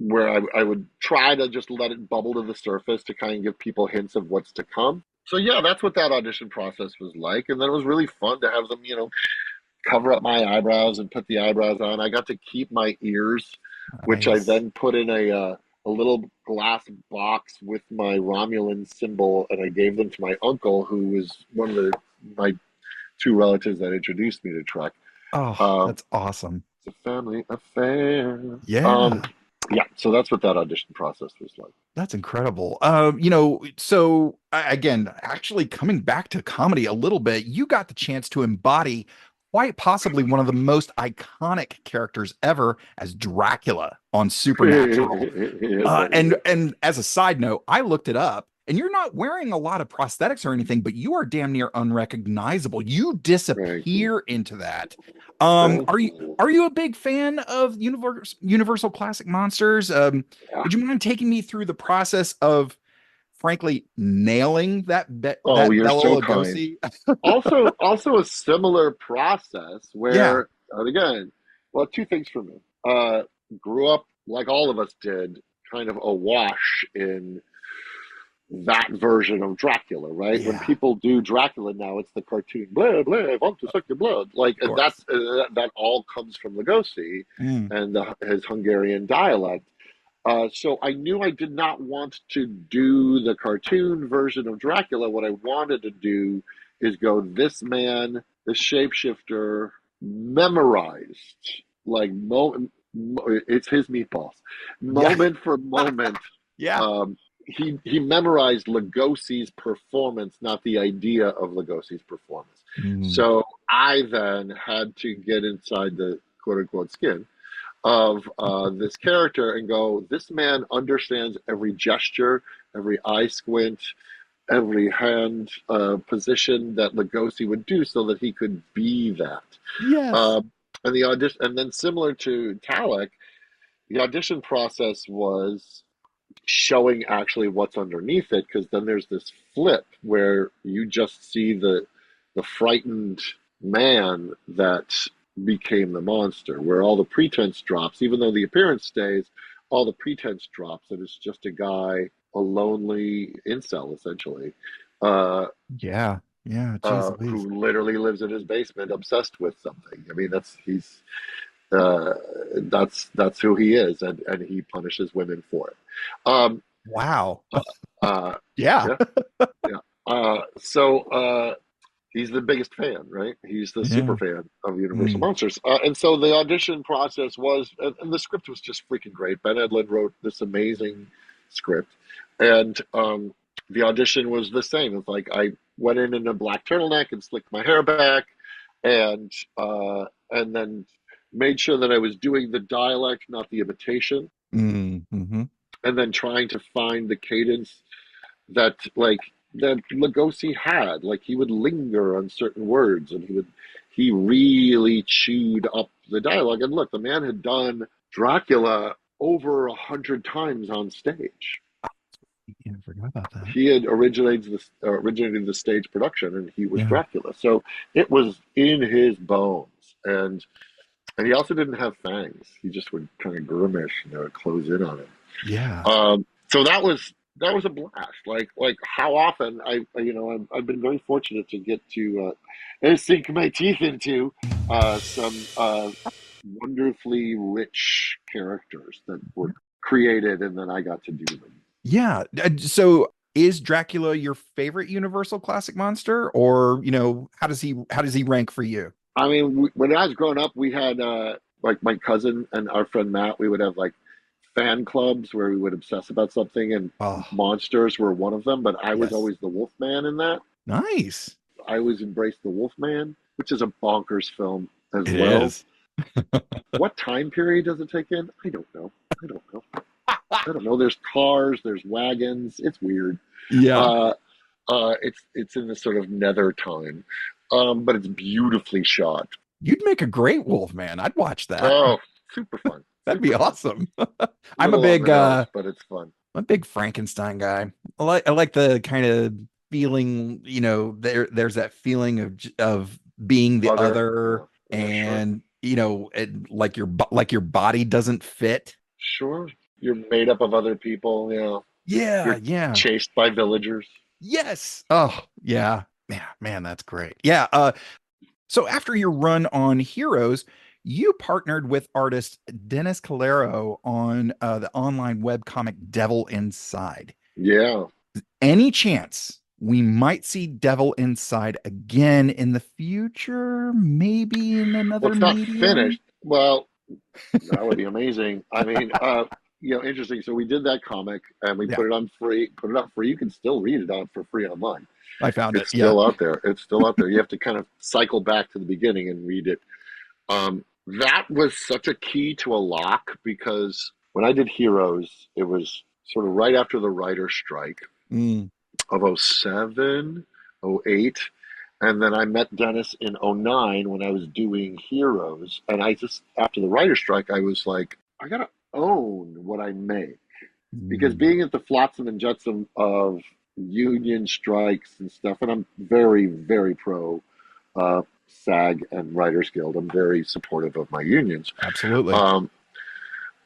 Where I would try to just let it bubble to the surface to kind of give people hints of what's to come. So yeah, that's what that audition process was like. And then it was really fun to have them, cover up my eyebrows and put the eyebrows on. I got to keep my ears, which I then put in a little glass box with my Romulan symbol, and I gave them to my uncle, who was one of my 2 relatives that introduced me to Trek. Oh, that's awesome. It's a family affair. Yeah. Yeah, so that's what that audition process was like. That's incredible. So again, actually coming back to comedy a little bit, you got the chance to embody quite possibly one of the most iconic characters ever as Dracula on Supernatural. And as a side note, I looked it up, and you're not wearing a lot of prosthetics or anything, but you are damn near unrecognizable. You disappear into that. Are you a big fan of Universal Classic Monsters? Would you mind taking me through the process of, frankly, nailing that Bela Lugosi? also a similar process where, and again, well, 2 things for me. Grew up like all of us did, kind of awash in that version of Dracula, right? When people do Dracula now, it's the cartoon, blah, blah, I want to suck your blood. And that's that all comes from Lugosi and his Hungarian dialect. So I knew I did not want to do the cartoon version of Dracula. What I wanted to do is go, this man, the shapeshifter, memorized, it's his meatballs, moment for moment. He memorized Lugosi's performance, not the idea of Lugosi's performance. So I then had to get inside the quote unquote skin of this character and go, this man understands every gesture, every eye squint, every hand position that Lugosi would do so that he could be that. Yes. And the audition, and then similar to Talek, the audition process was showing actually what's underneath it, because then there's this flip where you just see the frightened man that became the monster, where all the pretense drops, even though the appearance stays, all the pretense drops, and it's just a guy, a lonely incel essentially, Yeah. Yeah. Jeez Louise. who literally lives in his basement obsessed with something. I mean, uh, that's who he is, and he punishes women for it. Um, Wow. uh, Yeah. yeah, yeah. So he's the biggest fan, right? He's the super Yeah. fan of Universal Mm. Monsters, and so the audition process was, and the script was just freaking great. Ben Edlund wrote this amazing script, and the audition was the same. It's like I went in a black turtleneck and slicked my hair back, and then made sure that I was doing the dialect, not the imitation, Mm-hmm. and then trying to find the cadence that that Lugosi had. Like he would linger on certain words, and he really chewed up the dialogue. And look, the man had done Dracula over 100 times on stage. Yeah, I forgot about that. He had originated the stage production, and he was Yeah. Dracula, so it was in his bones. And he also didn't have fangs. He just would kind of grimace, close in on him. Yeah. So that was a blast. Like how often I've been very fortunate to get to sink my teeth into some wonderfully rich characters that were created, and then I got to do them. Yeah. So is Dracula your favorite Universal classic monster, or how does he rank for you? I mean, when I was growing up, we had like my cousin and our friend Matt. We would have like fan clubs where we would obsess about something, and Oh, monsters were one of them. But I was yes. always the Wolfman in that. Nice. I always embraced the Wolfman, which is a bonkers film as It well. is. What time period does it take in? I don't know. I don't know. There's cars, there's wagons. It's weird. Yeah. It's in this sort of nether time, but it's beautifully shot. You'd make a great Wolfman. I'd watch that. Oh, super fun. That'd be Super fun. awesome. I'm a Little on big the nose, but it's fun. I'm a big Frankenstein guy. I like the kind of feeling, there's that feeling of being the other, Yeah, and like your body doesn't fit. sure. You're made up of other people. Yeah, You're yeah. chased by villagers. Yes. Oh, yeah. Yeah, man, that's great. Yeah. So after your run on Heroes, you partnered with artist Dennis Calero on the online webcomic Devil Inside. Yeah. Any chance we might see Devil Inside again in the future? Maybe in Well, another it's not medium? finished. Well, that would be amazing. I mean, interesting. So we did that comic, and we Yeah, put it on free. Put it up free. You can still read it out for free online. I found it. It's Yeah. still out there. It's still out there. You have to kind of cycle back to the beginning and read it. That was such a key to a lock, because when I did Heroes, it was sort of right after the writer's strike Mm. of '07, '08. And then I met Dennis in '09 when I was doing Heroes. And after the writer's strike, I was like, I got to own what I make. Because being at the flotsam and jetsam of union strikes and stuff, and I'm very, very pro SAG and Writers Guild. I'm very supportive of my unions. Absolutely.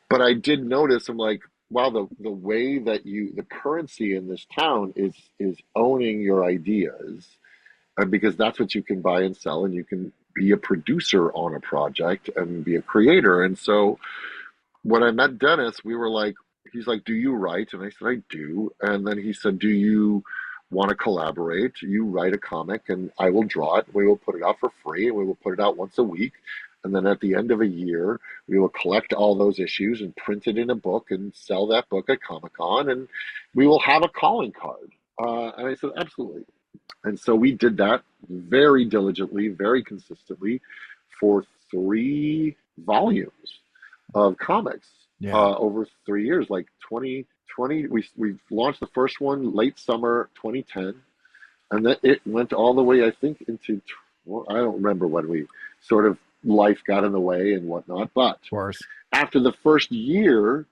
But I did notice, I'm like, wow, the way that the currency in this town is owning your ideas, because that's what you can buy and sell, and you can be a producer on a project and be a creator. And so when I met Dennis, we were like, he's like, do you write? And I said, I do. And then he said, do you want to collaborate? You write a comic and I will draw it. We will put it out for free, and we will put it out once a week. And then at the end of a year, we will collect all those issues and print it in a book and sell that book at Comic-Con, and we will have a calling card. And I said, absolutely. And so we did that very diligently, very consistently for 3 volumes of comics Yeah. over 3 years, like 2020. We launched the first one late summer 2010, and then it went all the way, I think, into, well, I don't remember when we sort of, life got in the way and whatnot. But Of course. after the first year,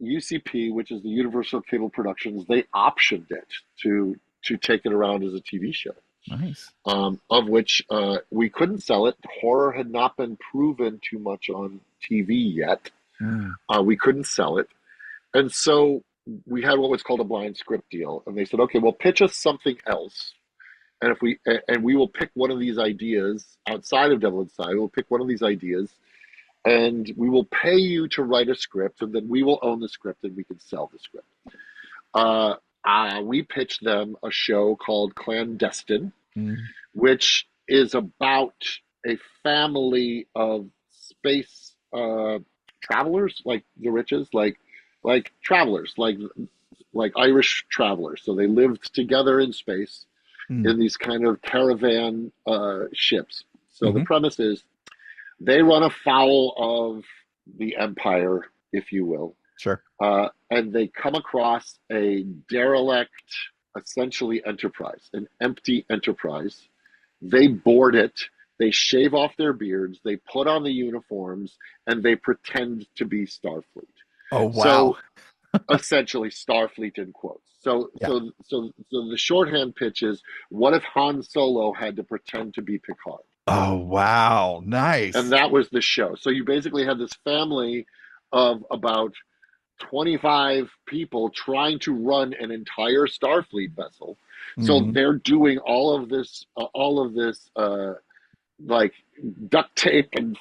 UCP, which is the Universal Cable Productions, they optioned it to take it around as a TV show. Nice. Of which we couldn't sell it. Horror had not been proven too much on TV yet. We couldn't sell it. And so we had what was called a blind script deal. And they said, okay, well, pitch us something else. And we will pick one of these ideas outside of Devil Inside. We'll pick one of these ideas, and we will pay you to write a script, and then we will own the script, and we can sell the script. We pitched them a show called Clandestine, which is about a family of space travelers, like the Riches, like travelers, like Irish travelers. So they lived together in space in these kind of caravan ships. So the premise is they run afoul of the Empire, if you will. Sure. And they come across a derelict, essentially, enterprise, an empty enterprise. They board it, they shave off their beards, they put on the uniforms, and they pretend to be Starfleet. Oh, wow. So, essentially, Starfleet in quotes. So the shorthand pitch is, what if Han Solo had to pretend to be Picard? Oh, wow. Nice. And that was the show. So you basically had this family of about 25 people trying to run an entire Starfleet vessel. So they're doing all of this like duct tape and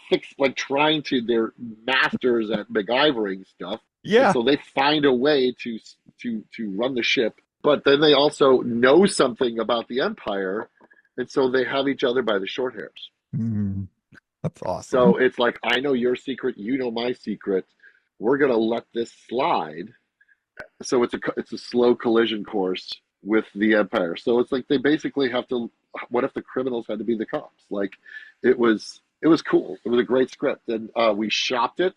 trying to, they're masters at MacGyvering stuff. Yeah. And so they find a way to run the ship, but then they also know something about the Empire, and so they have each other by the short hairs. That's awesome. So it's like, I know your secret, you know my secret. We're gonna let this slide. So it's a slow collision course with the Empire. So it's like they basically have to. What if the criminals had to be the cops? Like, it was cool. It was a great script, and we shopped it.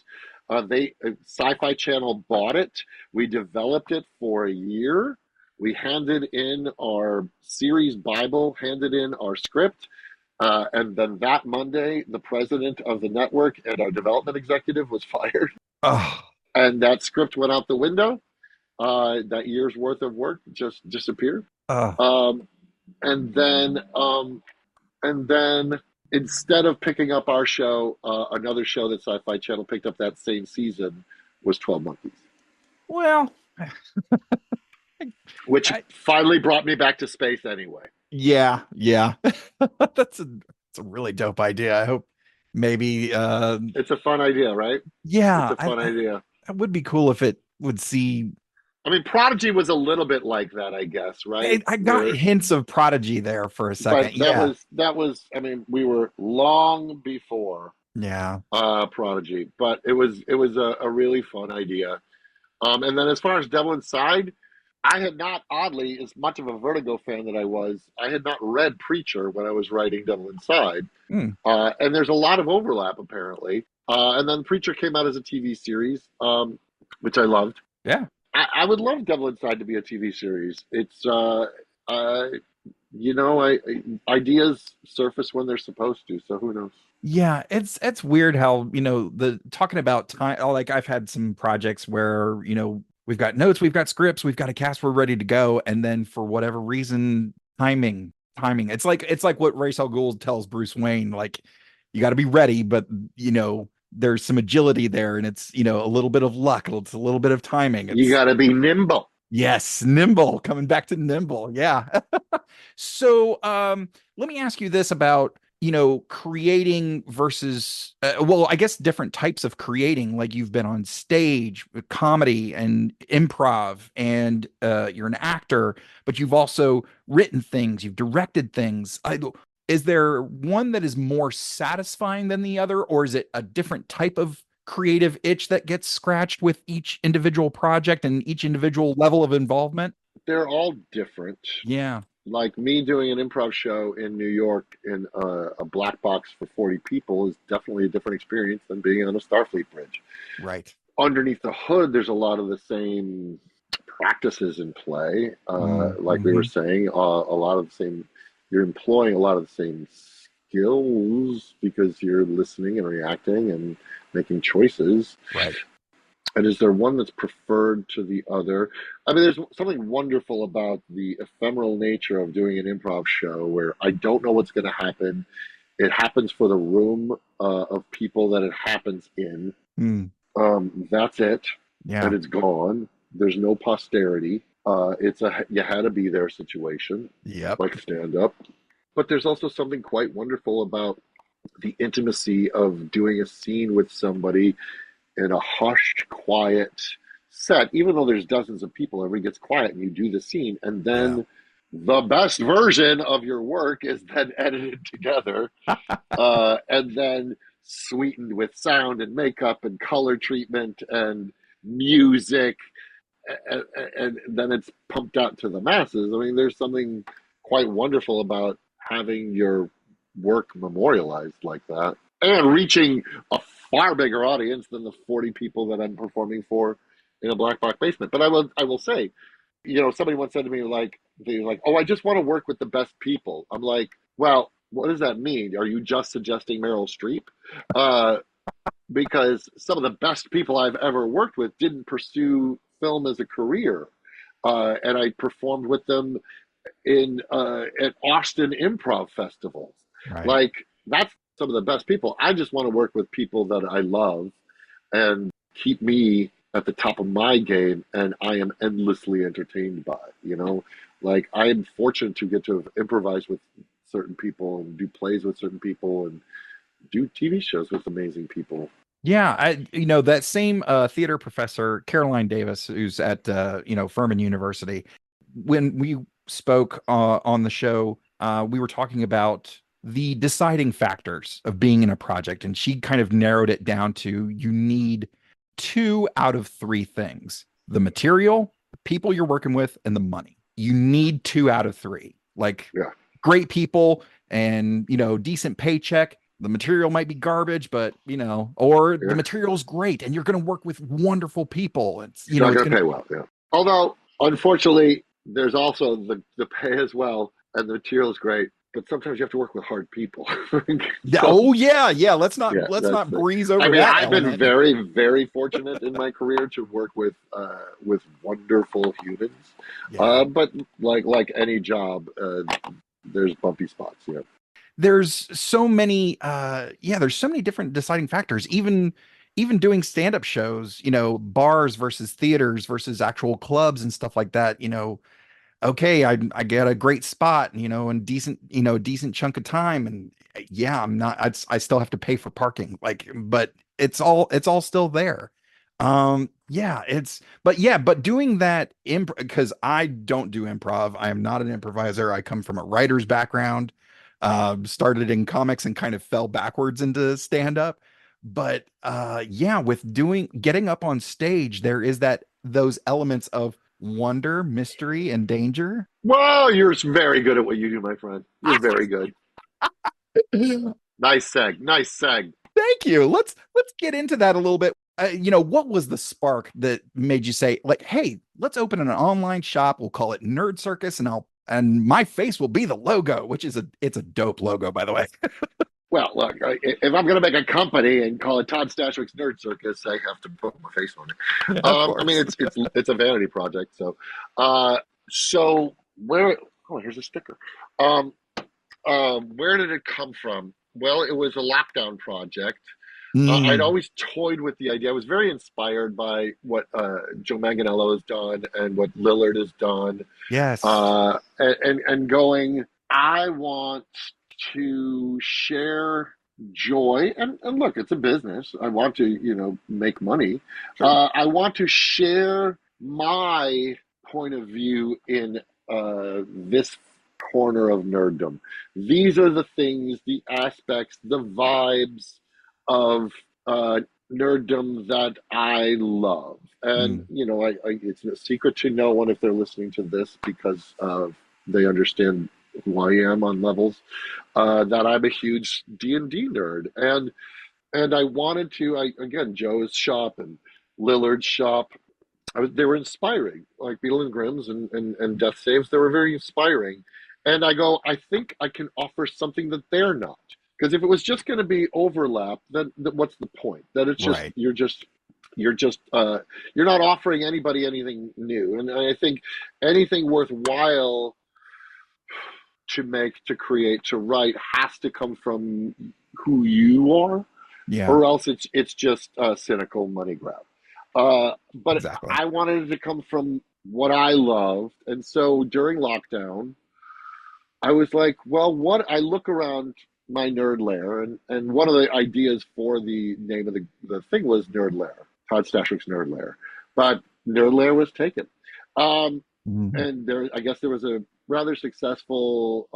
Sci-Fi Channel bought it. We developed it for a year. We handed in our series Bible, handed in our script, and then that Monday, the president of the network and our development executive was fired. And that script went out the window. That year's worth of work just disappeared. And then instead of picking up our show, another show that Sci-Fi Channel picked up that same season was 12 Monkeys. Well, which finally brought me back to space anyway. Yeah. That's a really dope idea. I hope maybe it's a fun idea, right? Yeah, it's a fun idea. It would be cool if it would see. I mean, Prodigy was a little bit like that, I guess, right? I got hints of Prodigy there for a second. But that was. I mean, we were long before. Yeah. Prodigy, but it was a really fun idea. And then as far as Devil Inside, I had not, oddly, as much of a Vertigo fan that I was, I had not read Preacher when I was writing Devil Inside. And there's a lot of overlap, apparently. And then Preacher came out as a TV series, which I loved. Yeah. I would love Devil Inside to be a TV series. It's, ideas surface when they're supposed to, so who knows? Yeah, it's weird how, the talking about time, like I've had some projects where, we've got notes, we've got scripts, we've got a cast, we're ready to go. And then for whatever reason, timing. It's like what Ra's al Ghul tells Bruce Wayne, like, you got to be ready, but there's some agility there, and it's, a little bit of luck. It's a little bit of timing. You got to be nimble. Yes. Nimble, coming back to nimble. Yeah. So, let me ask you this about, creating versus, I guess different types of creating. Like, you've been on stage with comedy and improv, and you're an actor, but you've also written things, you've directed things. Is there one that is more satisfying than the other, or is it a different type of creative itch that gets scratched with each individual project and each individual level of involvement? They're all different. Yeah. Like me doing an improv show in New York in a black box for 40 people is definitely a different experience than being on a Starfleet bridge. Right. Underneath the hood, there's a lot of the same practices in play. Like we were Mm-hmm. saying, a lot of the same, you're employing a lot of the same skills because you're listening and reacting and making choices. Right. And is there one that's preferred to the other? I mean, there's something wonderful about the ephemeral nature of doing an improv show where I don't know what's going to happen. It happens for the room of people that it happens in. Mm. That's it, Yeah. and it's gone. There's no posterity. It's a you had to be there situation, Yep. like stand up. But there's also something quite wonderful about the intimacy of doing a scene with somebody in a hushed, quiet set, even though there's dozens of people, everybody gets quiet and you do the scene, and Yeah. then the best version of your work is then edited together, and then sweetened with sound and makeup and color treatment and music, and then it's pumped out to the masses. I mean, there's something quite wonderful about having your work memorialized like that and reaching a far bigger audience than the 40 people that I'm performing for in a black box basement. But I will say, somebody once said to me like they're like, "Oh, I just want to work with the best people." I'm like, "Well, what does that mean? Are you just suggesting Meryl Streep?" Uh, because some of the best people I've ever worked with didn't pursue film as a career, and I performed with them in at Austin improv festivals. Right. Like that's some of the best people. I just want to work with people that I love and keep me at the top of my game, and I am endlessly entertained by. Like I am fortunate to get to improvise with certain people and do plays with certain people and do TV shows with amazing people. Yeah, that same theater professor, Caroline Davis, who's at Furman University, when we spoke on the show, we were talking about the deciding factors of being in a project, and she kind of narrowed it down to you need two out of three things: the material, the people you're working with, and the money. You need two out of three. Like Yeah, great people and decent paycheck. The material might be garbage, but or the yeah. material's great and you're going to work with wonderful people. It's It's not it's going to going to pay well. Yeah. Although, unfortunately, there's also the pay as well, and the material is great. But sometimes you have to work with hard people. yeah, So oh yeah, let's not yeah, let's that's not it. breeze I over mean, that I've been element. very, very fortunate in my career to work with wonderful humans. Yeah. But like any job, there's bumpy spots. Yeah. There's so many there's so many different deciding factors. Even doing stand-up shows, bars versus theaters versus actual clubs and stuff like that, okay, I get a great spot, and decent chunk of time, and yeah, I still have to pay for parking, like, but it's all still there. But doing that because I don't do improv. I am not an improviser. I come from a writer's background, started in comics and kind of fell backwards into stand-up. But with getting up on stage, there is those elements of wonder, mystery, and danger. Well, you're very good at what you do, my friend. You're very good. Nice seg. Nice seg. Thank you. Let's get into that a little bit. What was the spark that made you say, like, "Hey, let's open an online shop. We'll call it Nerd Circus, and my face will be the logo," which it's a dope logo, by the way. Well, look, if I'm going to make a company and call it Todd Stashwick's Nerd Circus, I have to put my face on it. Of I mean, course. it's a vanity project. So where? Oh, here's a sticker. Um, where did it come from? Well, it was a lockdown project. I'd Mm, always toyed with the idea. I was very inspired by what Joe Manganiello has done and what Lillard has done, yes. and going. I want to share joy, and look, it's a business. I want to, make money. Sure. I want to share my point of view in this corner of nerddom. These are the things, the aspects, the vibes of uh, nerddom that I love. And, Mm, it's no secret to no one if they're listening to this because of they understand who I am on levels, that I'm a huge D&D nerd. And I wanted to, again, Joe's shop and Lillard's shop, they were inspiring, like Beetle and Grimm's and Death Saves. They were very inspiring. And I go, I think I can offer something that they're not. Because if it was just going to be overlap, then what's the point? That it's just, Right. you're not offering anybody anything new. And I think anything worthwhile to make, to create, to write has to come from who you are, Yeah. or else it's just a cynical money grab. But Exactly. I wanted it to come from what I loved, and so during lockdown, I was like, well, what? I look around my nerd lair, and one of the ideas for the name of the thing was Nerd Lair, Todd Stashwick's Nerd Lair, but Nerd Lair was taken. And I guess there was a rather successful,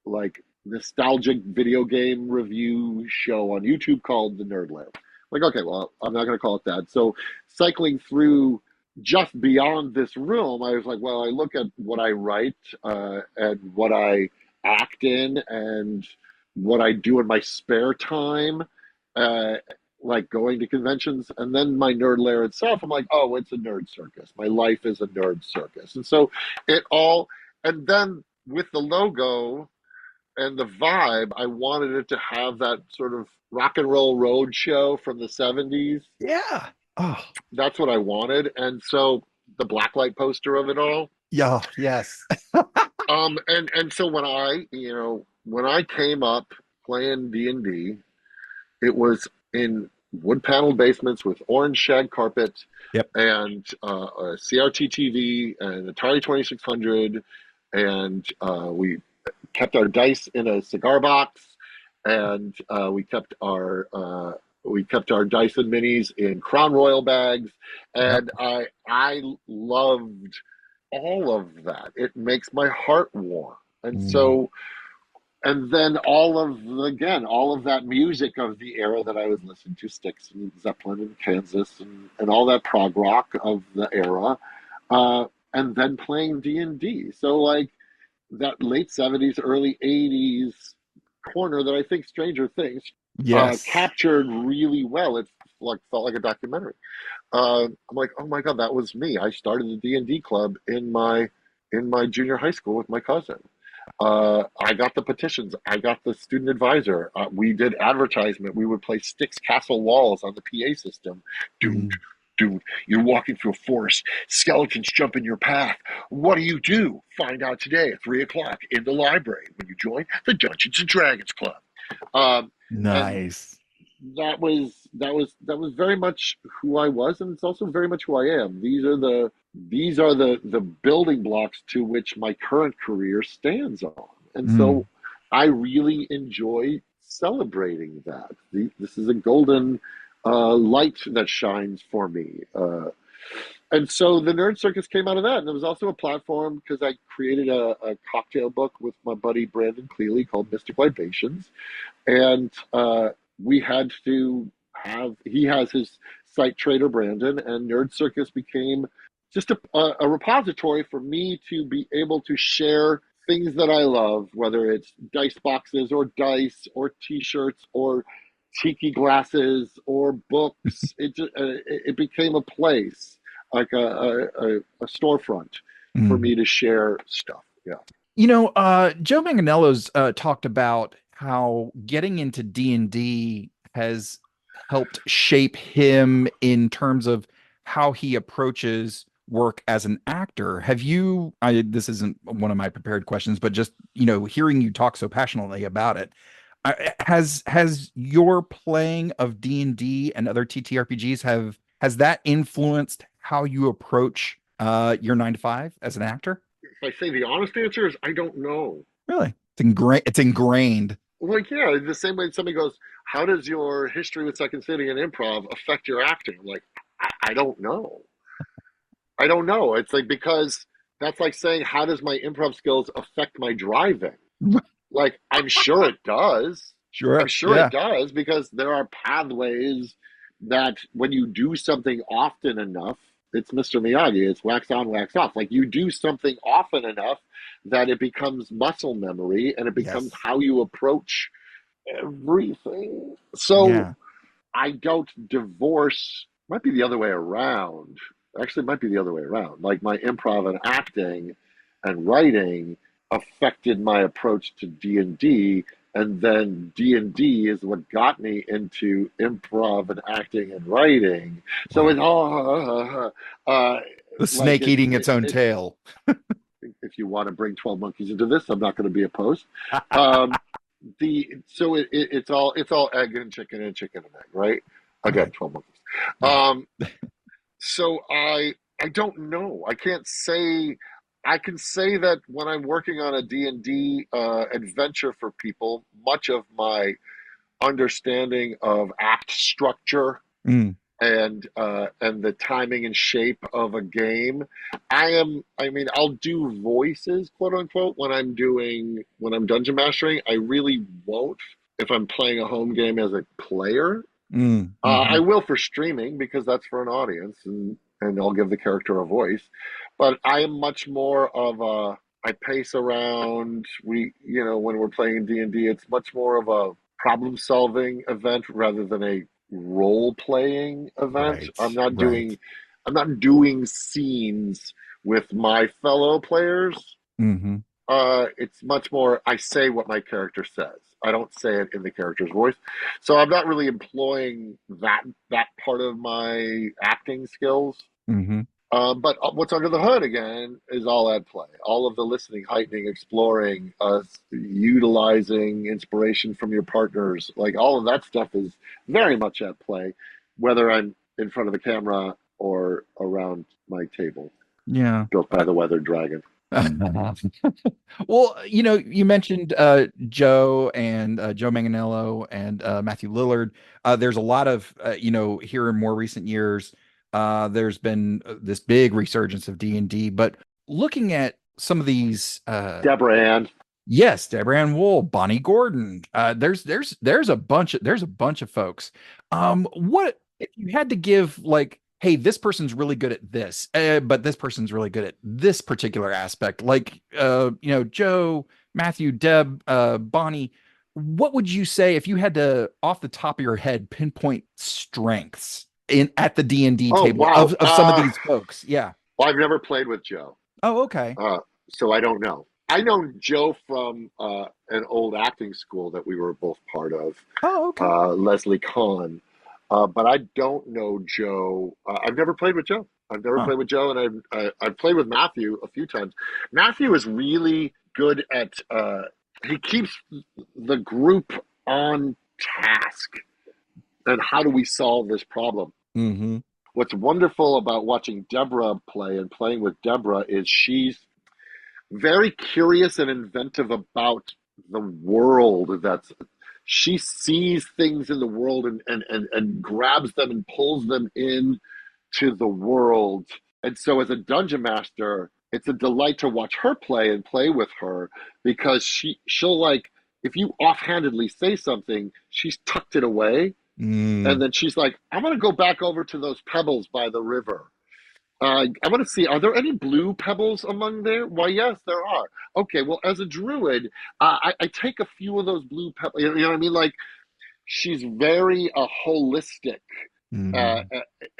like nostalgic video game review show on YouTube called The Nerd Lair. Like, okay, well, I'm not going to call it that. So, cycling through just beyond this room, I was like, well, I look at what I write, and what I act in, and what I do in my spare time, uh, like going to conventions, and then my nerd lair itself. I'm like, oh, it's a nerd circus. My life is a nerd circus. And so it all, and then with the logo and the vibe, I wanted it to have that sort of rock and roll road show from the 70s. Yeah. Oh, That's what I wanted. And so the blacklight poster of it all. yeah. Yes. And so when I came up playing D&D, it was in wood paneled basements with orange shag carpet, Yep. and a CRT TV and Atari 2600, and we kept our dice in a cigar box, and we kept our Dyson minis in Crown Royal bags, and Yep. I loved all of that. It makes my heart warm, and Mm. so. And then all of that music of the era that I was listening to, Styx and Zeppelin and Kansas, and all that prog rock of the era, and then playing D&D. So like that late 70s, early 80s corner that I think Stranger Things Yes. captured really well. It felt like a documentary. I'm like, oh my God, that was me. I started the D&D club in my junior high school with my cousin. I got the petitions. I got the student advisor. We did advertisement. We would play Styx Castle Walls on the PA system. Dude, Mm. dude, you're walking through a forest. Skeletons jump in your path. What do? Find out today at 3 o'clock in the library when you join the Dungeons and Dragons Club. And Nice. that was very much who I was, and it's also very much who I am. These are the building blocks to which my current career stands on, and Mm. so I really enjoy celebrating that. This is a golden light that shines for me. And so the Nerd Circus came out of that. And there was also a platform because I created a cocktail book with my buddy Brandon Cleely called Mystic Libations. And we had to he has his site Trader Brandon, and Nerd Circus became just a repository for me to be able to share things that I love, whether it's dice boxes or dice or t-shirts or tiki glasses or books. It became a place, like a storefront for Mm. me to share stuff. Yeah. Joe Manganiello's talked about how getting into D&D has helped shape him in terms of how he approaches work as an actor. This isn't one of my prepared questions, but just, hearing you talk so passionately about it, has your playing of D&D and other TTRPGs has that influenced how you approach your 9 to 5 as an actor? If I say the honest answer is I don't know. Really? It's ingrained. Like, yeah, the same way somebody goes, how does your history with second sitting and improv affect your acting? I'm like, I don't know. I don't know. It's like, because that's like saying, how does my improv skills affect my driving? Like, I'm sure it does. I'm Sure. sure Yeah. it does, because there are pathways that when you do something often enough, it's Mr. Miyagi. It's wax on, wax off. Like you do something often enough that it becomes muscle memory and it becomes Yes. how you approach everything. So Yeah. I don't divorce, might be the other way around. Actually, it might be the other way around. Like my improv and acting and writing affected my approach to D&D, and then D&D is what got me into improv and acting and writing. So Wow. it's all The like snake eating its own tail. if you want to bring 12 monkeys into this, I'm not going to be opposed. Um, it's all egg and chicken and chicken and egg, right? Again, Right. 12 monkeys. Yeah. So I don't know. I can't say. I can say that when I'm working on a D&D adventure for people, much of my understanding of act structure Mm. and the timing and shape of a game. I mean, I'll do voices, quote unquote, when I'm dungeon mastering. I really won't if I'm playing a home game as a player. Mm. I Hmm. will for streaming because that's for an audience, and I'll give the character a voice. But I am much more of a I pace around. When we're playing D&D, it's much more of a problem solving event rather than a role playing event. Right. Right. I'm not doing scenes with my fellow players. Hmm. It's much more, I say what my character says. I don't say it in the character's voice. So I'm not really employing that part of my acting skills. Hmm. But what's under the hood again is all at play. All of the listening, heightening, exploring, utilizing inspiration from your partners, like all of that stuff is very much at play, whether I'm in front of the camera or around my table, Yeah. built by the weathered dragon. Well, you mentioned Joe and Joe Manganiello and Matthew Lillard. There's a lot of here in more recent years, there's been this big resurgence of D&D, but looking at some of these Deborah Ann. yes, Deborah Ann Wool, Bonnie Gordon, there's a bunch of folks. What if you had to give, like, hey, this person's really good at this, but this person's really good at this particular aspect, like Joe, Matthew, Deb, Bonnie, what would you say if you had to, off the top of your head, pinpoint strengths in at the D&D Oh table wow. of some of these folks? Yeah. Well, I've never played with Joe, Oh, okay. so I don't know. I know Joe from an old acting school that we were both part of, Oh, okay. Leslie Kahn. But I don't know Joe. I've never played with Joe. I've never Huh. played with Joe, and I've played with Matthew a few times. Matthew is really good at. He keeps the group on task. And how do we solve this problem? Mm-hmm. What's wonderful about watching Deborah play and playing with Deborah is she's very curious and inventive about the world. She sees things in the world and grabs them and pulls them in to the world. And so as a dungeon master, it's a delight to watch her play and play with her because she'll, like, if you offhandedly say something, she's tucked it away. And Mm. then she's like, I'm going to go back over to those pebbles by the river. I want to see, are there any blue pebbles among there? Why, yes, there are. Okay, well, as a druid, I take a few of those blue pebbles. You know what I mean? Like, she's very holistic. Uh,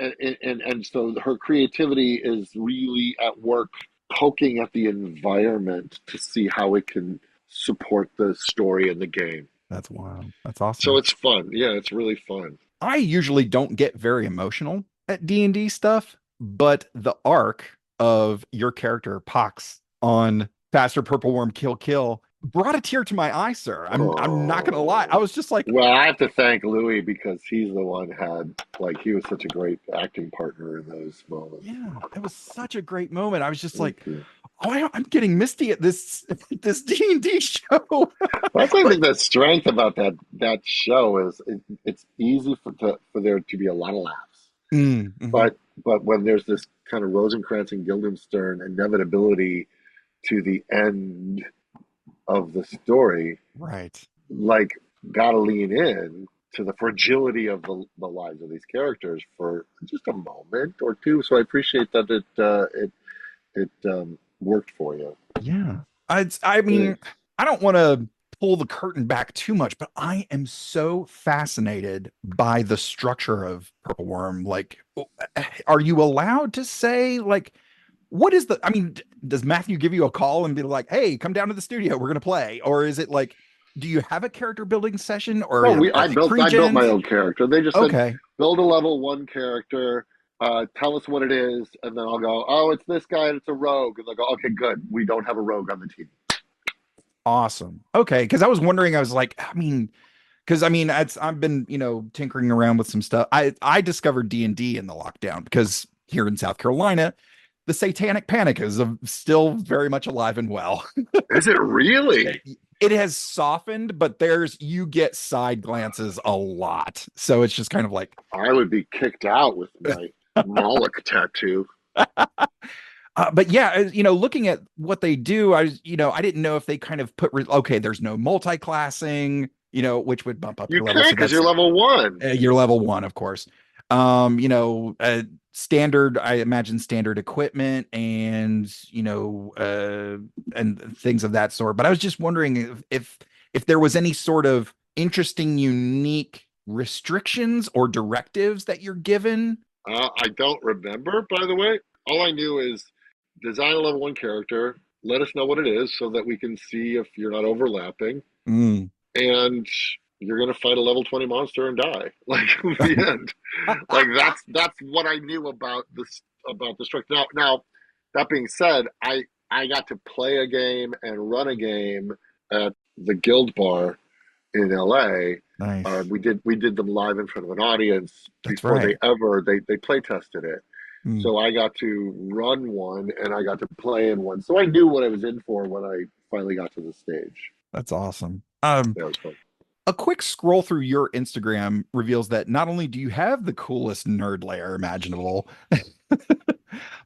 Mm. and so her creativity is really at work poking at the environment to see how it can support the story and the game. That's wild. That's So awesome. it's fun. Yeah, it's really fun. I usually don't get very emotional at D&D stuff, but the arc of your character Pox on Faster Purple Worm Kill Kill brought a tear to my eye, sir. I'm not gonna lie. I Oh, was just like, well, I have to thank Louis because he's the one he was such a great acting partner in those moments. yeah, it was such a great moment. I was just Thank like, you. oh, I'm getting misty at this this D&D show. That's I But think the strength about that show is it's easy for there to be a lot of laughs, mhm, but when there's this kind of Rosencrantz and Guildenstern inevitability to the end of the story, right. like, gotta lean in to the fragility of the lives of these characters for just a moment or two. So I appreciate that it worked for you. Yeah. I mean, I don't want to pull the curtain back too much, but I am so fascinated by the structure of Purple Worm. Like, are you allowed to say, like, what is I mean, does Matthew give you a call and be like, hey, come down to the studio, we're going to play? Or is it like, do you have a character building session, or No, are I they built my pre-gens? own character. They just said Okay. build a level 1 character, tell us what it is, and then I'll go, oh, it's this guy and it's a rogue. And they'll go, okay, good. We don't have a rogue on the team. Awesome. Okay. Cause I was wondering, I was like, I mean, because I mean, I've been, tinkering around with some stuff. I discovered D&D in the lockdown because here in South Carolina, the Satanic Panic is still very much alive and well. Is it really? It has softened, but you get side glances a lot. So it's just kind of like, I would be kicked out with my Moloch tattoo. but yeah, looking at what they do, I didn't know if they kind of okay, there's no multi-classing, which would bump up You your level. can't because you're level 1. You're level 1, of course. Standard, I imagine standard equipment and, and things of that sort. But I was just wondering if there was any sort of interesting, unique restrictions or directives that you're given. I don't remember, by the way. All I knew is design a level 1 character, let us know what it is so that we can see if you're not overlapping. Mm. And you're gonna fight a level 20 monster and die. Like the end. Like that's what I knew about the structure. Now that being said, I got to play a game and run a game at the Guild Bar in LA. Nice. We did them live in front of an audience before right. they play tested it. So I got to run one and I got to play in one. So I knew what I was in for when I finally got to the stage. That's awesome. That was fun. A quick scroll through your Instagram reveals that not only do you have the coolest nerd layer imaginable,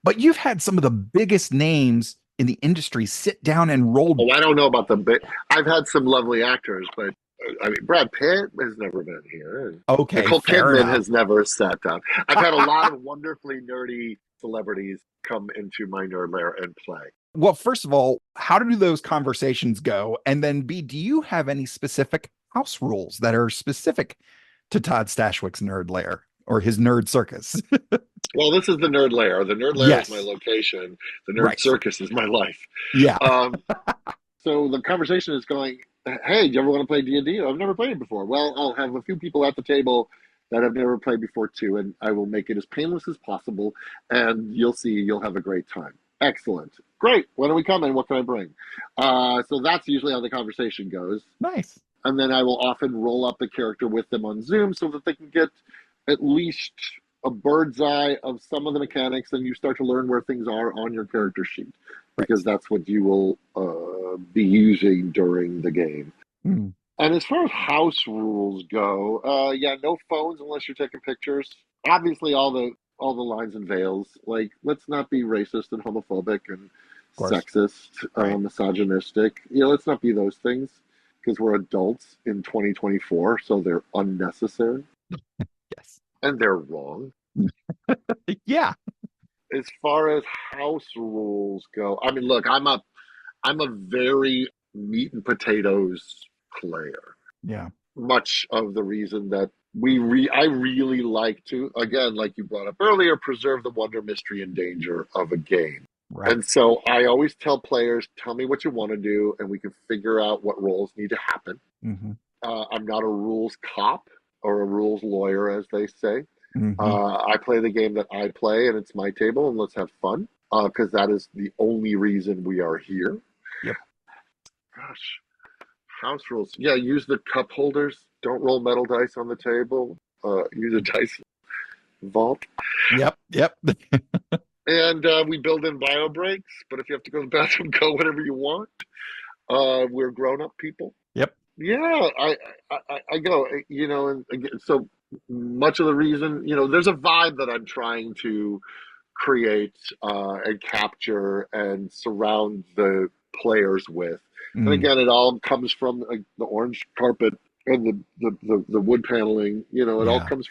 but you've had some of the biggest names in the industry sit down and roll. Oh, I don't know about the bit. I've had some lovely actors, but I mean, Brad Pitt has never been here. Okay, Nicole fair Kidman enough. has never sat down. I've had a lot of wonderfully nerdy celebrities come into my nerd lair and play. Well, first of all, how do those conversations go? And then B, do you have any specific house rules that are specific to Todd Stashwick's nerd lair or his nerd circus? Well, this is the nerd lair. The nerd lair Yes. is my location. The nerd circus is my life. Yeah. So the conversation is going, hey, do you ever want to play D&D? I've never played it before. Well, I'll have a few people at the table that have never played before too, and I will make it as painless as possible, and you'll see, you'll have a great time. Excellent. Great. When are we coming? What can I bring? So that's usually how the conversation goes. Nice. And then I will often roll up the character with them on Zoom so that they can get at least a bird's eye of some of the mechanics, and you start to learn where things are on your character sheet, because that's what you will be using during the game. Mm. And as far as house rules go, no phones unless you're taking pictures. Obviously, all the lines and veils. Like, let's not be racist and homophobic and sexist, misogynistic. Let's not be those things, because we're adults in 2024, so they're unnecessary. Yes. And they're wrong. Yeah. As far as house rules go, I mean, look, I'm a very meat and potatoes player. Yeah. Much of the reason that I really like to, again, like you brought up earlier, preserve the wonder, mystery, and danger of a game. Right. And so I always tell players, tell me what you want to do, and we can figure out what roles need to happen. Mm-hmm. I'm not a rules cop or a rules lawyer, as they say. Mm-hmm. I play the game that I play, and it's my table, and let's have fun, because that is the only reason we are here. Yep. Gosh. House rules. Yeah, use the cup holders. Don't roll metal dice on the table. Use a dice vault. Yep. And we build in bio breaks, but if you have to go to the bathroom, go whenever you want. We're grown-up people. Yep. Yeah, I go, and again, so much of the reason, there's a vibe that I'm trying to create and capture and surround the players with. And again, it all comes from the orange carpet and the wood paneling, it all Yeah. comes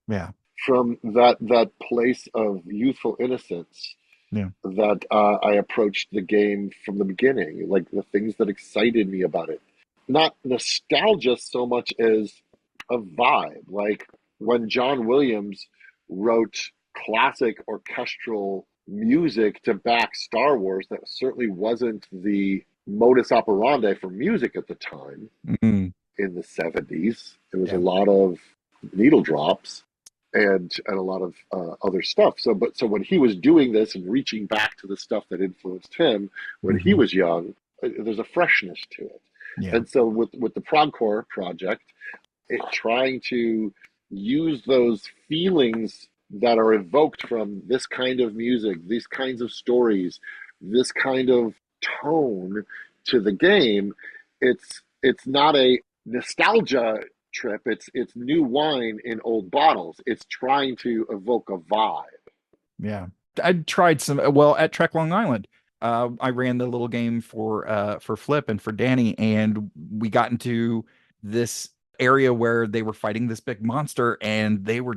Yeah. from that place of youthful innocence Yeah. that I approached the game from the beginning, like the things that excited me about it. Not nostalgia so much as a vibe. Like when John Williams wrote classic orchestral music to back Star Wars, that certainly wasn't the modus operandi for music at the time Mm, in the 70s. There was a yeah. lot of needle drops and a lot of other stuff. So when he was doing this and reaching back to the stuff that influenced him when he Hmm. was young, there's a freshness to it. Yeah. And so with the ProgCore project, trying to use those feelings that are evoked from this kind of music, these kinds of stories, this kind of tone to the game, it's not a nostalgia trip. It's new wine in old bottles. It's trying to evoke a vibe. Yeah. I tried some, well, at Trek Long Island. I ran the little game for Flip and for Danny, and we got into this area where they were fighting this big monster, and they were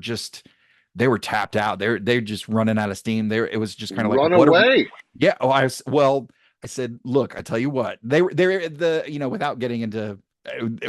tapped out. They're just running out of steam. It was just kind of like, Run what are we? away. Yeah. Oh, I said, look, I tell you what, they're without getting into,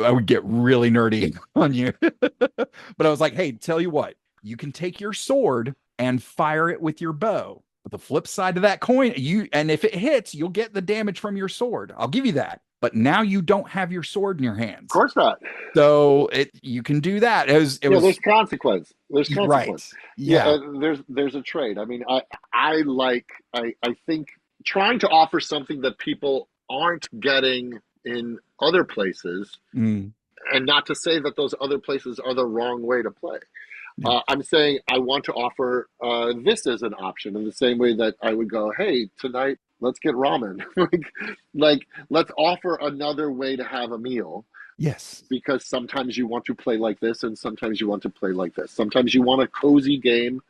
I would get really nerdy on you, but I was like, hey, tell you what, you can take your sword and fire it with your bow. But the flip side of that coin, and if it hits, you'll get the damage from your sword. I'll give you that. But now you don't have your sword in your Of hands. course not. So you can do that. It Yeah, there's was consequence. There's right. consequence. Yeah, Yeah. there's a trade. I mean, I think trying to offer something that people aren't getting in other places, Mm, and not to say that those other places are the wrong way to play. yeah. I'm saying I want to offer this as an option in the same way that I would go, hey, tonight let's get ramen. like let's offer another way to have a meal, Yes. because sometimes you want to play like this and sometimes you want to play like this. Sometimes you want a cozy game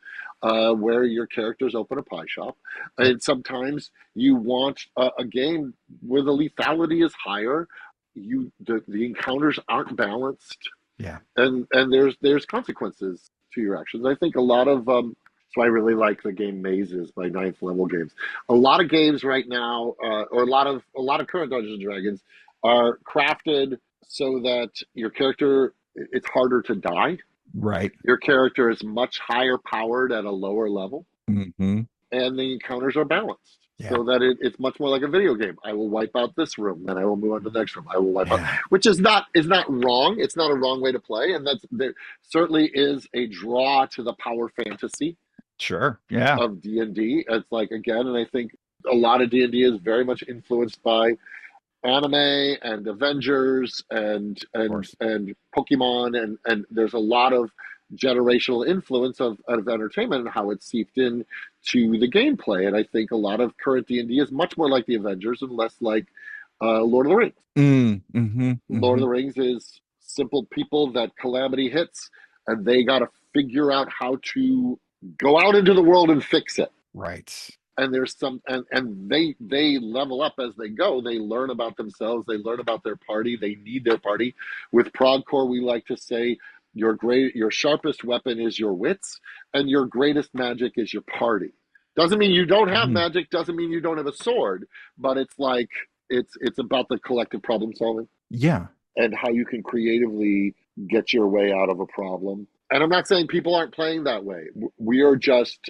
where your characters open a pie shop, Yep. and sometimes you want a game where the lethality is higher. The encounters aren't balanced, Yeah. and there's consequences to your actions. I think a lot of so I really like the game Mazes by Ninth Level Games. A lot of games right now, or a lot of current Dungeons and Dragons, are crafted so that your character, it's harder to die. Right. Your character is much higher powered at a lower level, Hmm. and the encounters are balanced Yeah. so that it's much more like a video game. I will wipe out this room, then I will move on to the next room. I will wipe out, Yeah. which is not wrong. It's not a wrong way to play, and there certainly is a draw to the power fantasy Sure. Yeah. of D&D. It's like, again, and I think a lot of D&D is very much influenced by anime and Avengers and Of and course. and Pokemon, and there's a lot of generational influence of entertainment and how it's seeped in to the gameplay. And I think a lot of current D&D is much more like the Avengers and less like Lord of the Rings. Mm, hmm. Lord of Hmm. the Rings is simple people that calamity hits, and they got to figure out how to go out into the world and fix it. Right. And there's some, and they level up as they go. They learn about themselves, they learn about their party, they need their party. With ProgCore, we like to say your sharpest weapon is your wits, and your greatest magic is your party. Doesn't mean you don't have Mhm. magic, doesn't mean you don't have a sword, but it's like it's about the collective problem solving Yeah. and how you can creatively get your way out of a problem. And I'm not saying people aren't playing that way. We are just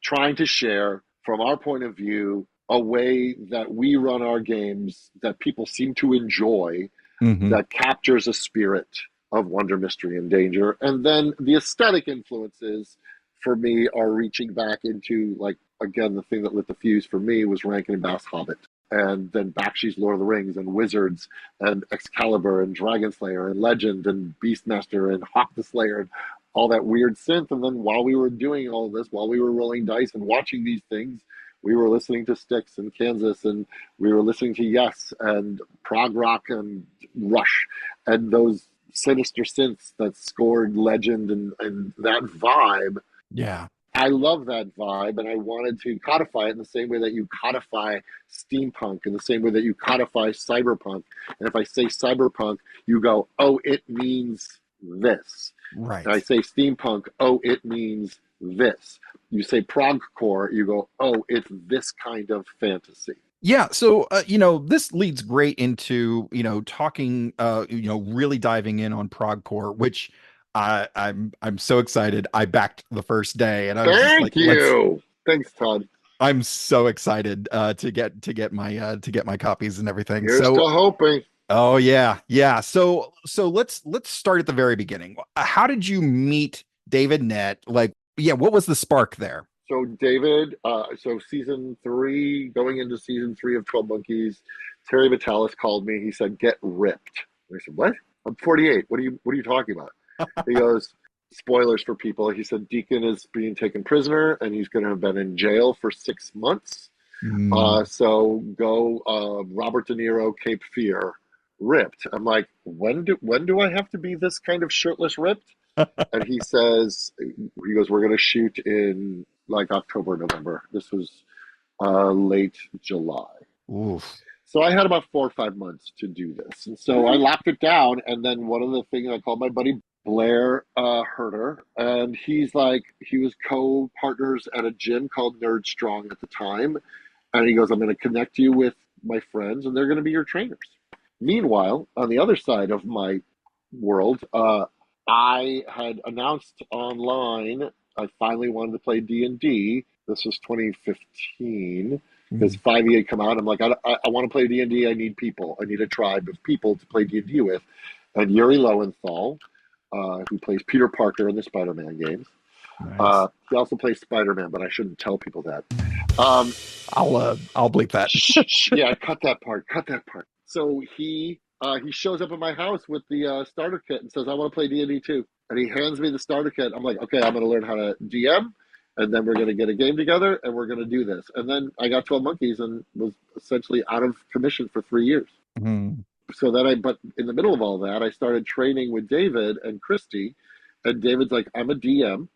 trying to share from our point of view a way that we run our games that people seem to enjoy, Hmm. that captures a spirit of wonder, mystery, and danger. And then the aesthetic influences for me are reaching back into, like, again, the thing that lit the fuse for me was Rankin and Bass Hobbit. And then Bakshi's Lord of the Rings and Wizards and Excalibur and Dragon Slayer and Legend and Beastmaster and Hawk the Slayer and all that weird synth. And then while we were doing all this, while we were rolling dice and watching these things, we were listening to Styx and Kansas, and we were listening to Yes and prog rock and Rush and those sinister synths that scored Legend and that vibe. Yeah. I love that vibe, and I wanted to codify it in the same way that you codify steampunk, in the same way that you codify cyberpunk. And if I say cyberpunk, you go, oh, it means this. Right. And I say steampunk, oh, it means this. You say ProgCore, you go, oh, it's this kind of fantasy. Yeah, so this leads great into talking really diving in on ProgCore, which I'm so excited. I backed the first day, and I was just Thank like, you. Thanks, Todd. I'm so excited to get my copies and everything. You're So still hoping. oh yeah. So let's start at the very beginning. How did you meet David Nett? Like, yeah, what was the spark there? So David, so season 3, going into season 3 of 12 Monkeys, Terry Vitalis called me. He said, "Get ripped." And I said, "What? I'm 48. What are you talking about?" He goes, spoilers for people. He said Deacon is being taken prisoner and he's going to have been in jail for 6 months. So go Robert De Niro, Cape Fear, ripped. I'm like, when do I have to be this kind of shirtless ripped? And he goes, we're going to shoot in like October, November. This was late July. Oof. So I had about 4 or 5 months to do this. And so I locked it down. And then one of the things, I called my buddy Blair Herter, and he was co-partners at a gym called Nerd Strong at the time. And he goes, I'm going to connect you with my friends, and they're going to be your trainers. Meanwhile, on the other side of my world, I had announced online I finally wanted to play D&D. This was 2015 because 5e had come out. I'm like, I want to play D&D. I need people. I need a tribe of people to play D&D with. And Yuri Lowenthal, who plays Peter Parker in the Spider-Man games. Nice. He also plays Spider-Man, but I shouldn't tell people that. I'll bleep that. Yeah, cut that part. So he shows up at my house with the starter kit and says, I want to play D&D too. And he hands me the starter kit. I'm like, okay, I'm going to learn how to DM, and then we're going to get a game together, and we're going to do this. And then I got 12 Monkeys and was essentially out of commission for 3 years. Mm-hmm. So then but in the middle of all that, I started training with David and Christy. And David's like, I'm a DM.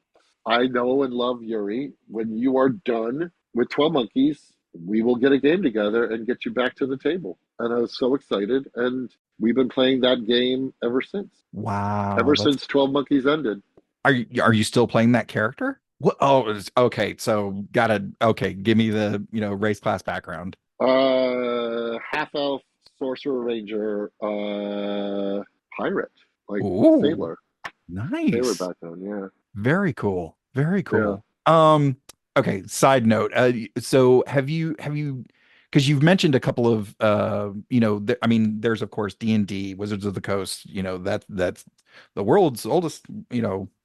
I know and love Yuri. When you are done with 12 Monkeys, we will get a game together and get you back to the table. And I was so excited. And we've been playing that game ever since. Wow. Ever since 12 Monkeys ended. Are you still playing that character? What? Oh, okay. So give me the, race, class, background. Half elf, sorcerer, ranger, pirate, like sailor. Nice. Sailor background, yeah. Very cool. Very cool. Yeah. Okay. Side note. So have you, because you've mentioned a couple of, there's of course D&D, Wizards of the Coast. That's the world's oldest,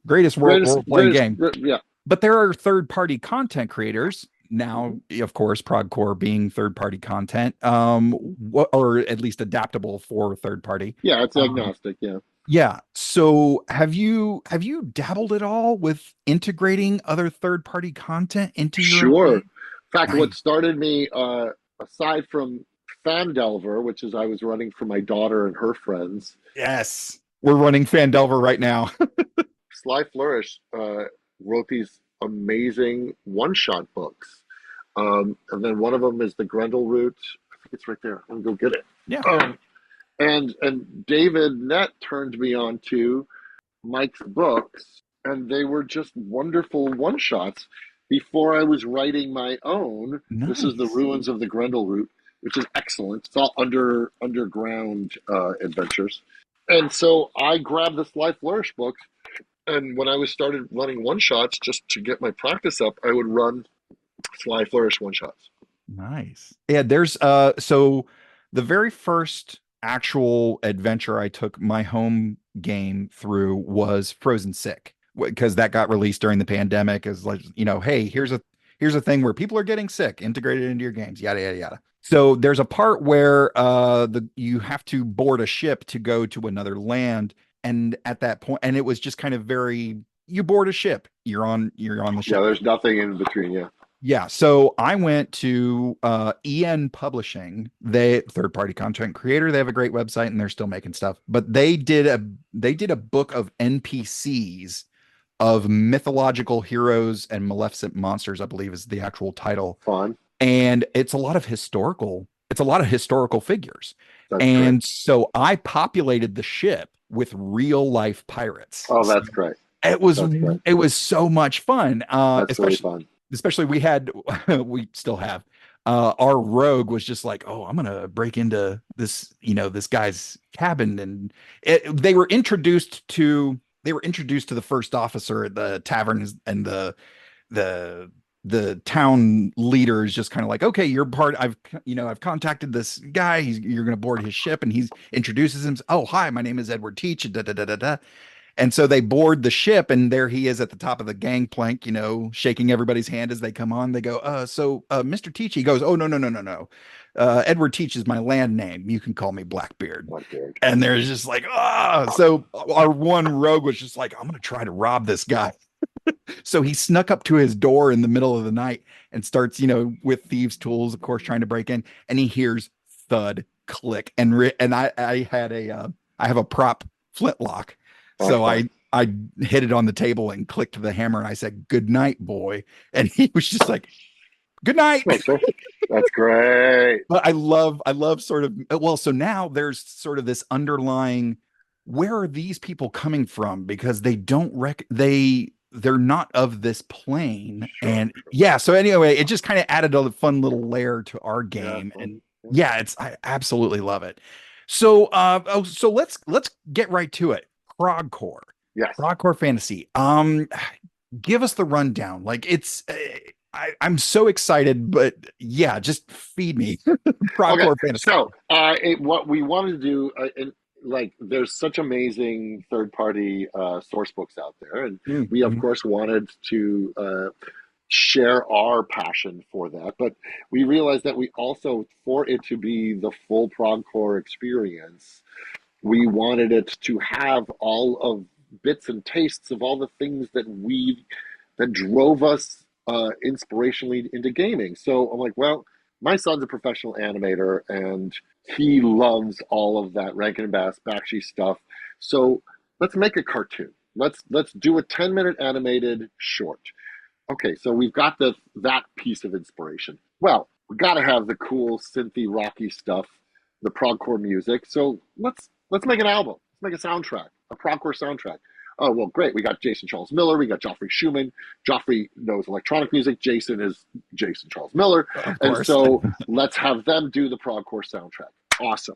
greatest role-playing game. Yeah. But there are third-party content creators now, of course, ProgCore being third-party content, or at least adaptable for third-party. Yeah, it's agnostic. Yeah. Yeah. So have you dabbled at all with integrating other third-party content into your Sure. game? In fact, what started me, aside from Fandelver, which is I was running for my daughter and her friends. Yes. We're running Fandelver right now. Sly Flourish wrote these amazing one-shot books. And then one of them is the Grendel Route. I think it's right there. I'm going to go get it. Yeah. And David Nett turned me on to Mike's books, and they were just wonderful one-shots. Before I was writing my own, Nice. This is the Ruins of the Grendel Route, which is excellent. It's all underground adventures. And so I grabbed the Sly Flourish books, and when I started running one-shots just to get my practice up, I would run Sly Flourish one-shots. Nice. Yeah, there's so the very first actual adventure I took my home game through was Frozen Sick, because that got released during the pandemic as like, hey, here's a thing where people are getting sick, integrated into your games, yada yada yada. So there's a part where you have to board a ship to go to another land, and at that point, and it was just kind of you board a ship, you're on the ship. Yeah, there's nothing in between. Yeah. Yeah, so I went to EN Publishing, they third-party content creator. They have a great website and they're still making stuff. But they did a book of NPCs of mythological heroes and maleficent monsters, I believe is the actual title. Fun. And it's a lot of historical figures. That's great. And so I populated the ship with real life pirates. Oh, that's great. It was That's great. it was so much fun. That's really Especially fun. we still have our rogue was just like, oh, I'm gonna break into this guy's cabin, and they were introduced to the first officer at the tavern, and the town leader is just kind of like, okay, you're part. I've contacted this guy. You're going to board his ship, and he introduces him. Oh, hi, my name is Edward Teach. Da, da, da, da, da. And so they board the ship, and there he is at the top of the gangplank, shaking everybody's hand as they come on. They go, Mr. Teach. He goes, oh, no, no, no, no, no. Edward Teach is my land name. You can call me Blackbeard. Blackbeard. And there's just like, so our one rogue was just like, I'm going to try to rob this guy. So he snuck up to his door in the middle of the night and starts, with thieves' tools, of course, trying to break in. And he hears thud, click, and I have a prop flintlock. So I hit it on the table and clicked the hammer, and I said, "Good night, boy." And he was just like, "Good night." That's great. But I love sort of, well, so now there's sort of this underlying, where are these people coming from? Because they don't they're not of this plane. Sure, and sure. yeah, so anyway, it just kind of added a fun little layer to our game. And I absolutely love it. So so let's get right to it. ProgCore. Yes. ProgCore Fantasy. Give us the rundown. Like, it's I'm so excited, but yeah, just feed me. ProgCore Fantasy. So what we wanted to do, there's such amazing third-party source books out there, and we of course wanted to share our passion for that, but we realized that we also, for it to be the full ProgCore experience, we wanted it to have all of bits and tastes of all the things that drove us inspirationally into gaming. So I'm like, well, my son's a professional animator, and he loves all of that Rankin and Bass, Bakshi stuff. So let's make a cartoon. Let's do a 10-minute animated short. Okay, so we've got that piece of inspiration. Well, we got to have the cool synthy rocky stuff, the ProgCore music. So let's make an album. Let's make a soundtrack, a ProgCore soundtrack. Oh, well, great. We got Jason Charles Miller. We got Joffrey Schumann. Joffrey knows electronic music. Jason is Jason Charles Miller. And so let's have them do the ProgCore soundtrack. Awesome.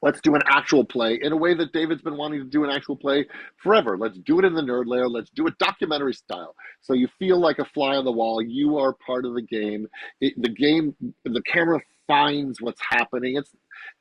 Let's do an actual play in a way that David's been wanting to do an actual play forever. Let's do it in the nerd layer. Let's do it documentary style. So you feel like a fly on the wall. You are part of the game. The camera finds what's happening.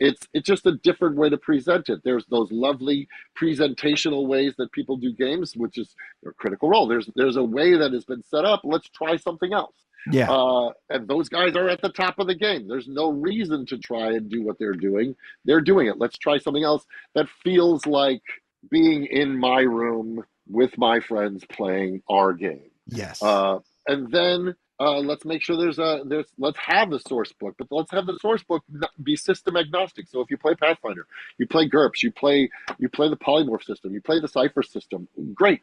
It's just a different way to present it. There's those lovely presentational ways that people do games, which is your Critical Role. There's a way that has been set up. Let's try something else. Yeah. And those guys are at the top of the game. There's no reason to try and do what they're doing. They're doing it. Let's try something else that feels like being in my room with my friends playing our game. Yes. And then let's make sure let's have the source book, but let's have the source book be system agnostic. So if you play Pathfinder, you play GURPS, you play the polymorph system, you play the Cypher system, great.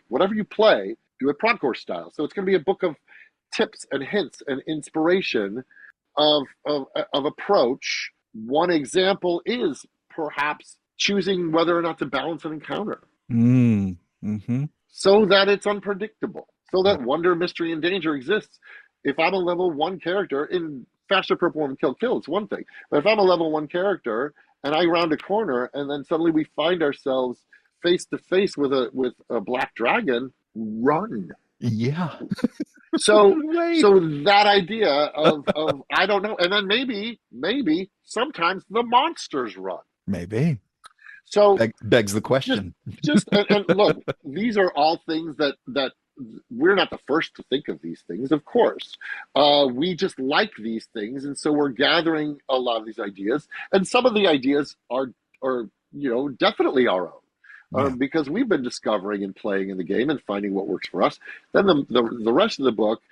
Whatever you play, do it ProgCore style. So it's going to be a book of tips and hints and inspiration of approach. One example is perhaps choosing whether or not to balance an encounter. So that it's unpredictable. So that wonder, mystery, and danger exists. If I'm a level 1 character in Faster Purple Woman Kill, it's one thing. But if I'm a level 1 character and I round a corner and then suddenly we find ourselves face to face with a black dragon, run. Yeah. So that idea of I don't know, and then maybe sometimes the monsters run. Maybe. So begs the question. Just and look, these are all things that we're not the first to think of these things, of course. We just like these things, and so we're gathering a lot of these ideas. And some of the ideas are definitely our own, because we've been discovering and playing in the game and finding what works for us. Then the rest of the book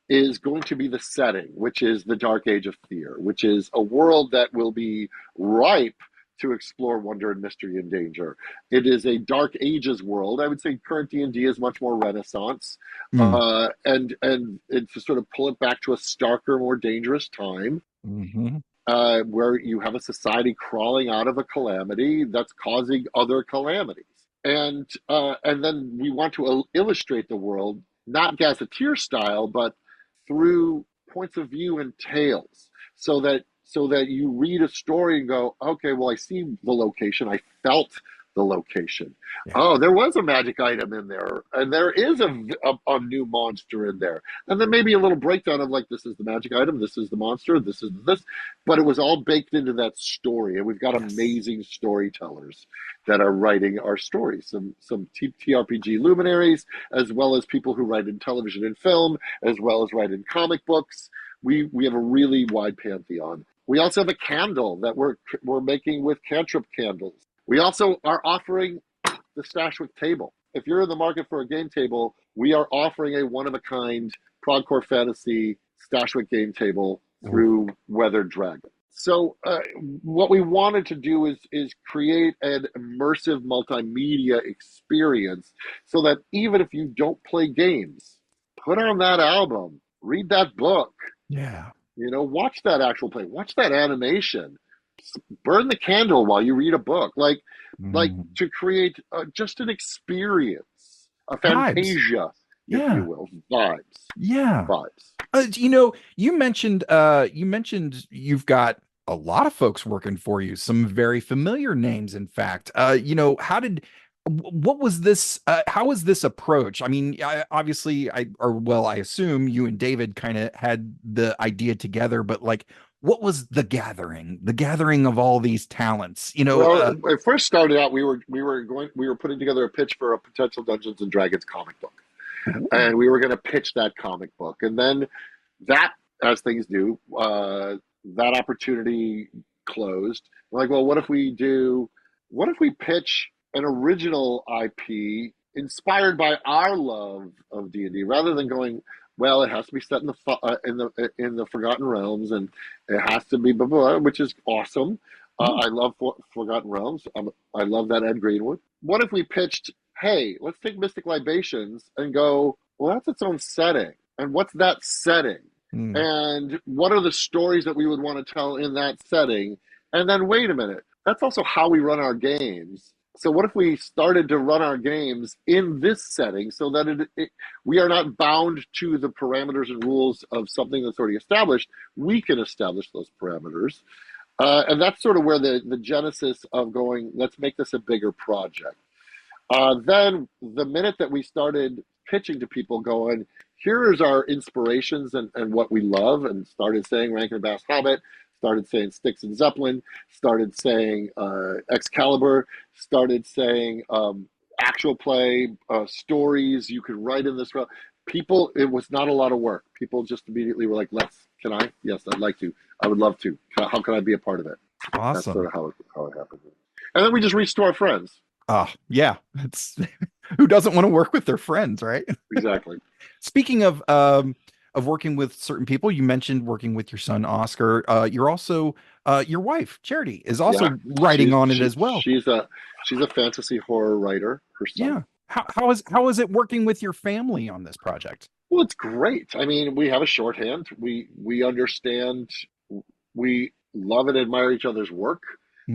is going to be the setting, which is the Dark Age of Fear, which is a world that will be ripe to explore wonder and mystery and danger. It is a Dark Ages world. I would say current D&D is much more Renaissance, and to sort of pull it back to a starker, more dangerous time. Mm-hmm. Where you have a society crawling out of a calamity that's causing other calamities. And then we want to illustrate the world, not gazetteer style, but through points of view and tales, so that you read a story and go, okay, well, I see the location, I felt the location. Yeah. Oh, there was a magic item in there, and there is a new monster in there, and then maybe a little breakdown of like, this is the magic item, this is the monster, this is this, but it was all baked into that story, and we've got amazing storytellers that are writing our stories. Some TRPG luminaries, as well as people who write in television and film, as well as write in comic books. We have a really wide pantheon. We also have a candle that we're making with cantrip candles. We also are offering the Stashwick table. If you're in the market for a game table, we are offering a one-of-a-kind ProgCore Fantasy Stashwick game table through Weathered Dragon. So what we wanted to do is create an immersive multimedia experience so that even if you don't play games, put on that album, read that book, watch that actual play, watch that animation, burn the candle while you read a book, like to create just an experience, a fantasia, if you will, vibes. You mentioned you've got a lot of folks working for you, some very familiar names, in fact. What was this? How was this approach? I mean, I assume you and David kind of had the idea together, but like, what was the gathering of all these talents? Well, it first started out, we were putting together a pitch for a potential Dungeons and Dragons comic book, and we were going to pitch that comic book, and then that, as things do, that opportunity closed. We're like, well, what if we pitch an original IP inspired by our love of D&D, rather than going, well, it has to be set in the Forgotten Realms, and it has to be blah, blah, which is awesome. I love Forgotten Realms. I love that Ed Greenwood. What if we pitched, hey, let's take Mystic Libations and go, well, that's its own setting, and what's that setting? And what are the stories that we would want to tell in that setting? And then, wait a minute, that's also how we run our games. So what if we started to run our games in this setting, so that we are not bound to the parameters and rules of something that's already established? We can establish those parameters. And that's sort of where the genesis of going, let's make this a bigger project. Then the minute that we started pitching to people, going, here's our inspirations and what we love, and started saying Rankin and Bass Hobbit, started saying Styx and Zeppelin, started saying Excalibur, started saying actual play, stories you could write in this realm. People, it was not a lot of work. People just immediately were like, can I? Yes, I'd like to. I would love to. How can I be a part of it? Awesome. That's sort of how it happened. And then we just reached to our friends. Yeah. It's who doesn't want to work with their friends, right? Exactly. Speaking of working with certain people, you mentioned working with your son Oscar. You're also your wife Charity is also writing on it as well. She's a fantasy horror writer herself. Yeah. How is it working with your family on this project? Well, it's great. I mean, we have a shorthand. We understand. We love and admire each other's work,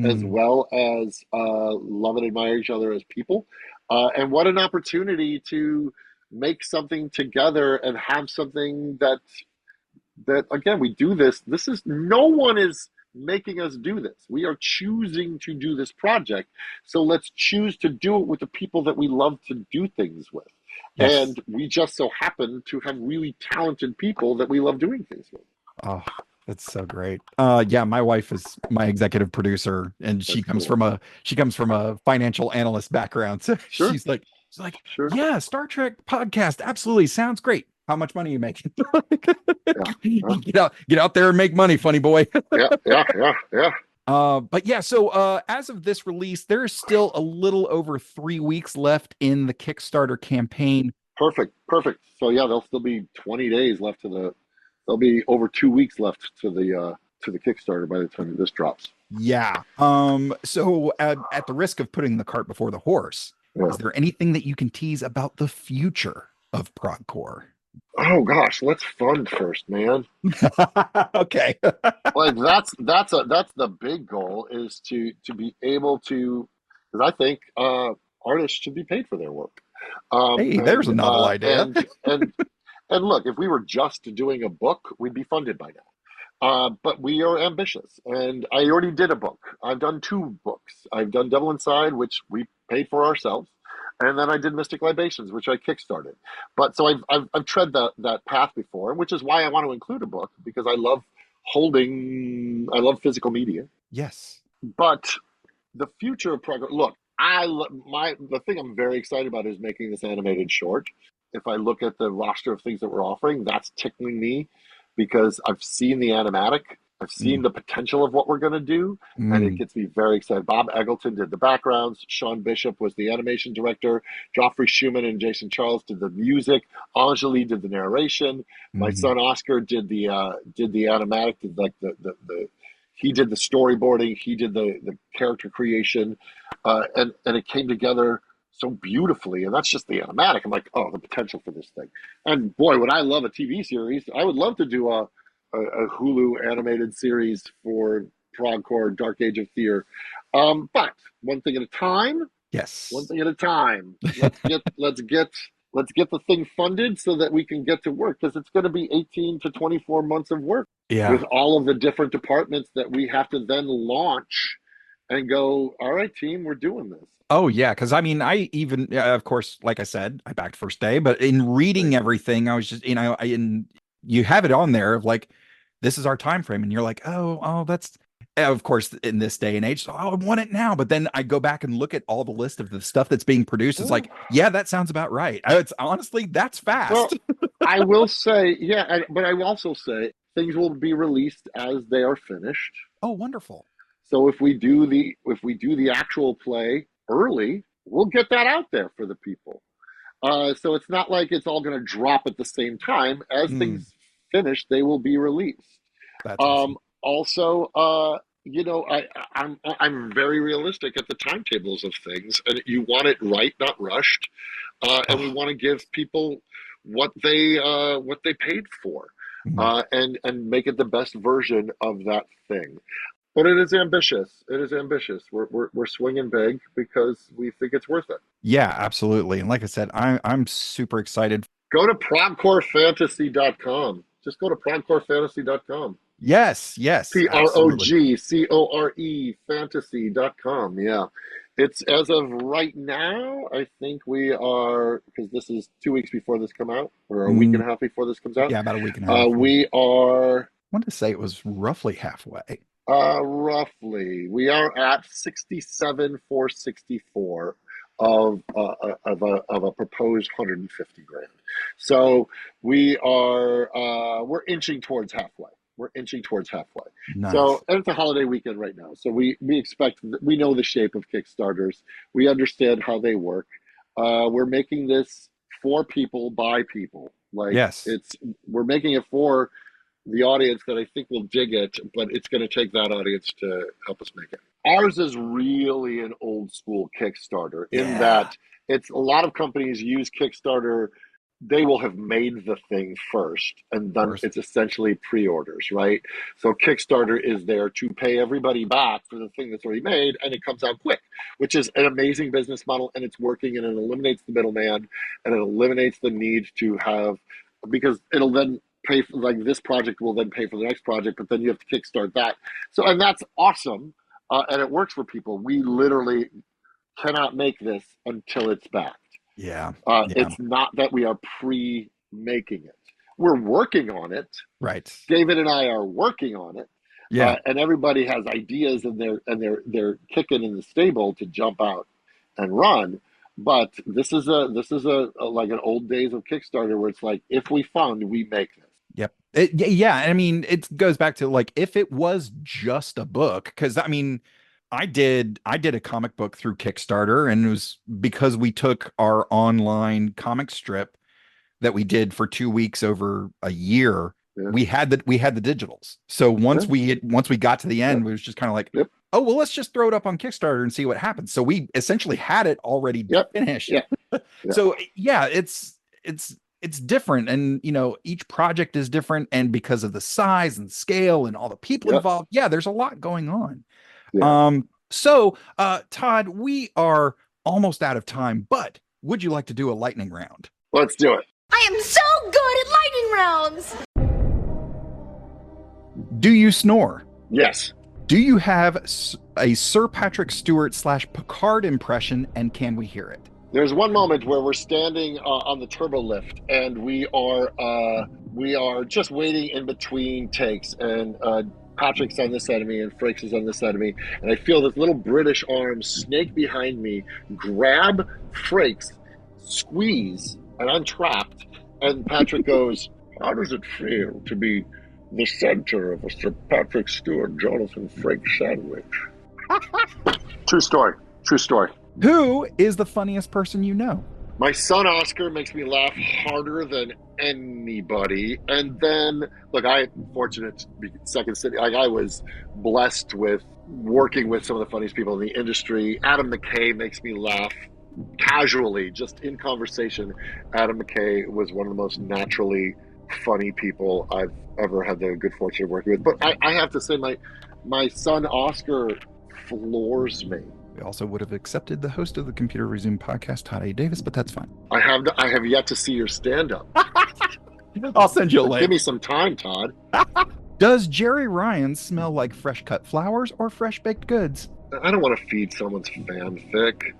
as well as love and admire each other as people. And what an opportunity to make something together and have something that again, we do this. No one is making us do this. We are choosing to do this project. So let's choose to do it with the people that we love to do things with. Yes. And we just so happen to have really talented people that we love doing things with. Oh, that's so great. Yeah, my wife is my executive producer, and she comes from a financial analyst background. So she's like, sure. Yeah, Star Trek podcast, absolutely, sounds great. How much money are you making? Get out there and make money, funny boy. Yeah. But yeah, so as of this release, there is still a little over 3 weeks left in the Kickstarter campaign. Perfect. So yeah, there'll still be 20 days left there'll be over 2 weeks left to the to the Kickstarter by the time this drops. Yeah. So at the risk of putting the cart before the horse, Yeah. is there anything that you can tease about the future of ProgCore? Oh gosh, let's fund first, man. Okay. Like that's the big goal, is to be able to, because I think artists should be paid for their work. Hey, there's a novel idea. And look, if we were just doing a book, we'd be funded by now. But we are ambitious, and I already did a book. I've done 2 books. I've done Devil Inside, which we paid for ourselves, and then I did Mystic Libations, which I kickstarted. But so I've tread that path before, which is why I want to include a book, because I love physical media. Yes. But the future of progress. Look, the thing I'm very excited about is making this animated short. If I look at the roster of things that we're offering, that's tickling me, because I've seen the animatic, I've seen the potential of what we're going to do, and it gets me very excited. Bob Eggleton did the backgrounds. Sean Bishop was the animation director. Joffrey Schumann and Jason Charles did the music. Anjali did the narration. My son Oscar did the animatic. He did the storyboarding. He did the character creation, and it came together so beautifully. And that's just the animatic. I'm like, oh, the potential for this thing. And boy, would I love a TV series. I would love to do a Hulu animated series for ProgCore, Dark Age of Fear. But one thing at a time. Yes. One thing at a time. Let's get the thing funded so that we can get to work, because it's going to be 18 to 24 months of work. Yeah. With all of the different departments that we have to then launch and go, all right, team, we're doing this. Oh yeah, because I mean, I even of course, like I said, I backed first day, but in reading everything, I was just, and you have it on there of like, this is our time frame, and you're like, oh, that's of course in this day and age, so I want it now. But then I go back and look at all the list of the stuff that's being produced. It's like, yeah, that sounds about right. It's honestly, that's fast. Well, I will say, but I will also say things will be released as they are finished. Oh, wonderful. So if we do the actual play early, we'll get that out there for the people. So it's not like it's all going to drop at the same time. As things finish, they will be released. That's awesome. Also, I'm very realistic at the timetables of things, and you want it right, not rushed, and we want to give people what they paid for, and make it the best version of that thing. But it is ambitious. It is ambitious. We're swinging big because we think it's worth it. Yeah, absolutely. And like I said, I'm super excited. Go to ProgCoreFantasy.com. Just go to ProgCoreFantasy.com. Yes. ProgCore Fantasy.com. Yeah. It's, as of right now, I think we are, because this is 2 weeks before this come out, or a week and a half before this comes out. Yeah, about a week and a half. We are, I want to say it was roughly halfway. We are at 67,464 of a proposed 150 grand. So we're inching towards halfway. Nice. So, and it's a holiday weekend right now. So we know the shape of Kickstarters. We understand how they work. We're making this for people, by people. Like, yes, we're making it for the audience that I think will dig it, but it's going to take that audience to help us make it. Ours is really an old school Kickstarter in that it's, a lot of companies use Kickstarter. They will have made the thing first, and then it's essentially pre-orders, right? So Kickstarter is there to pay everybody back for the thing that's already made, and it comes out quick, which is an amazing business model, and it's working, and it eliminates the middleman, and it eliminates the need to have, because it'll then pay for, like, this project will then pay for the next project, but then you have to kickstart that. So, and that's awesome, and it works for people. We literally cannot make this until it's backed. Yeah. It's not that we are pre-making it. We're working on it. Right. David and I are working on it. Yeah. And everybody has ideas, and they're kicking in the stable to jump out and run. But this is a like an old days of Kickstarter where it's like, if we fund, we make this. Yep. I mean, it goes back to, like, if it was just a book, because I mean, I did a comic book through Kickstarter, and it was because we took our online comic strip that we did for 2 weeks over a year Yeah. we had the digitals. So once we got to the end, it was just kind of like, oh, well, let's just throw it up on Kickstarter and see what happens. So we essentially had it already finished. Yeah. So yeah, it's different, and each project is different, and because of the size and scale and all the people involved, there's a lot going on. So Todd, we are almost out of time, but would you like to do a lightning round? Let's do it. I am so good at lightning rounds. Do you snore? Yes. Do you have a Sir Patrick Stewart / Picard impression, and can we hear it? There's one moment where we're standing on the turbo lift, and we are just waiting in between takes, and Patrick's on this side of me, and Frakes is on this side of me, and I feel this little British arm snake behind me, grab Frakes, squeeze, and I'm trapped. And Patrick goes, "How does it feel to be the center of a Sir Patrick Stewart, Jonathan Frakes sandwich?" True story. True story. Who is the funniest person you know? My son Oscar makes me laugh harder than anybody. And then, look, I'm fortunate to be Second City. Like, I was blessed with working with some of the funniest people in the industry. Adam McKay makes me laugh casually, just in conversation. Adam McKay was one of the most naturally funny people I've ever had the good fortune of working with. But I have to say, my son Oscar floors me. We also would have accepted the host of the Computer Resume podcast, Todd A. Davis, but that's fine. I have yet to see your stand-up. I'll send you a link. Give me some time, Todd. Does Jerry Ryan smell like fresh cut flowers or fresh baked goods? I don't want to feed someone's fanfic.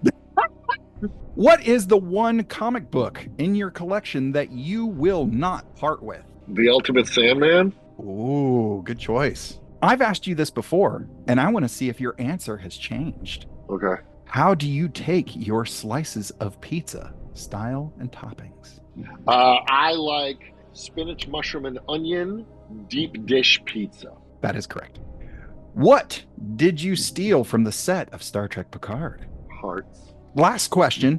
What is the one comic book in your collection that you will not part with? The Ultimate Sandman? Ooh, good choice. I've asked you this before, and I want to see if your answer has changed. Okay. How do you take your slices of pizza, style and toppings? I like spinach, mushroom, and onion deep dish pizza. That is correct. What did you steal from the set of Star Trek Picard? Hearts. Last question.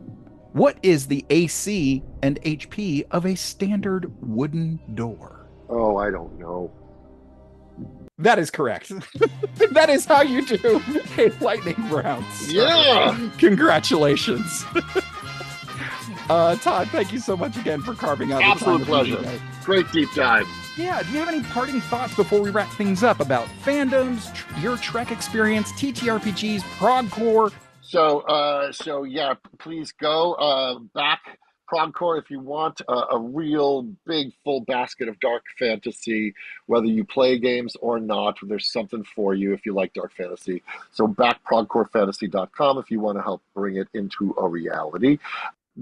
What is the AC and HP of a standard wooden door? Oh, I don't know. That is correct. That is how you do a lightning round. Yeah. Congratulations. Todd, thank you so much again for carving out Absolute the time with me pleasure. today. Great deep dive. Yeah, do you have any parting thoughts before we wrap things up about fandoms, your Trek experience, TTRPGs, ProgCore? So yeah, please go back ProgCore if you want a real big full basket of dark fantasy, whether you play games or not. There's something for you if you like dark fantasy. So back ProgCoreFantasy.com if you want to help bring it into a reality.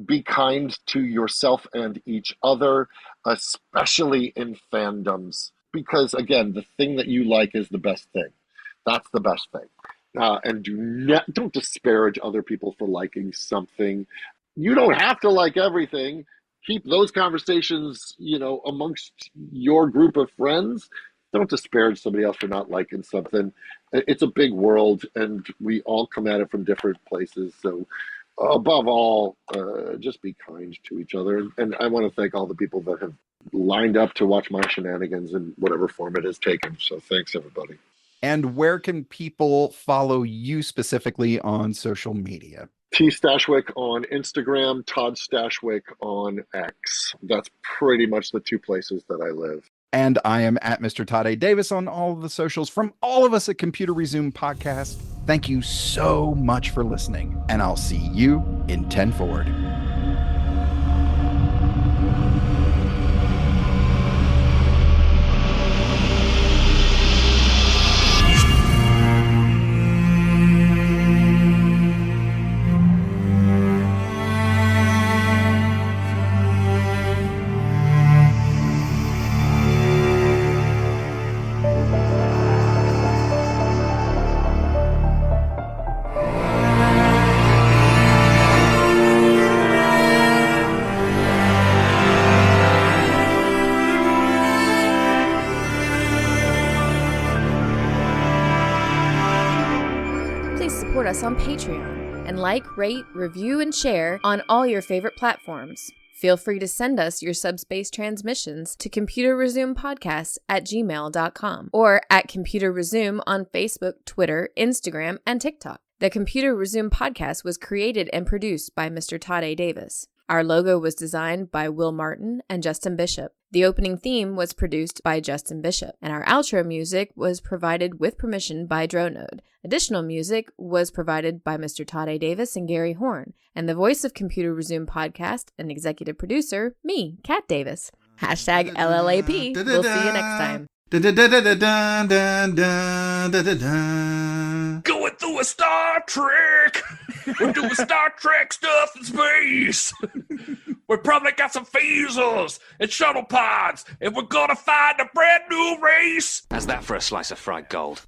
Be kind to yourself and each other, especially in fandoms, because again, the thing that you like is the best thing. That's the best thing. And don't disparage other people for liking something. You don't have to like everything. Keep those conversations, amongst your group of friends. Don't disparage somebody else for not liking something. It's a big world, and we all come at it from different places. So above all, just be kind to each other. And I want to thank all the people that have lined up to watch my shenanigans in whatever form it has taken. So thanks, everybody. And where can people follow you specifically on social media? T Stashwick on Instagram, Todd Stashwick on X. That's pretty much the two places that I live. And I am at Mr. Todd A. Davis on all of the socials. From all of us at Computer Resume Podcast, thank you so much for listening, and I'll see you in 10 Forward. Us on Patreon and like, rate, review, and share on all your favorite platforms. Feel free to send us your subspace transmissions to computerresumepodcast@gmail.com or at Computer Resume on Facebook, Twitter, Instagram, and TikTok. The Computer Resume podcast was created and produced by Mr. Todd A. Davis. Our logo was designed by Will Martin and Justin Bishop. The opening theme was produced by Justin Bishop, and our outro music was provided with permission by Dronode. Additional music was provided by Mr. Todd A. Davis and Gary Horn, and the voice of Computer Resume podcast and executive producer, me, Kat Davis. Hashtag LLAP. We'll see you next time. Going through a Star Trek. We're doing Star Trek stuff in space. We probably got some phasers and shuttle pods, and we're gonna find a brand new race. How's that for a slice of fried gold?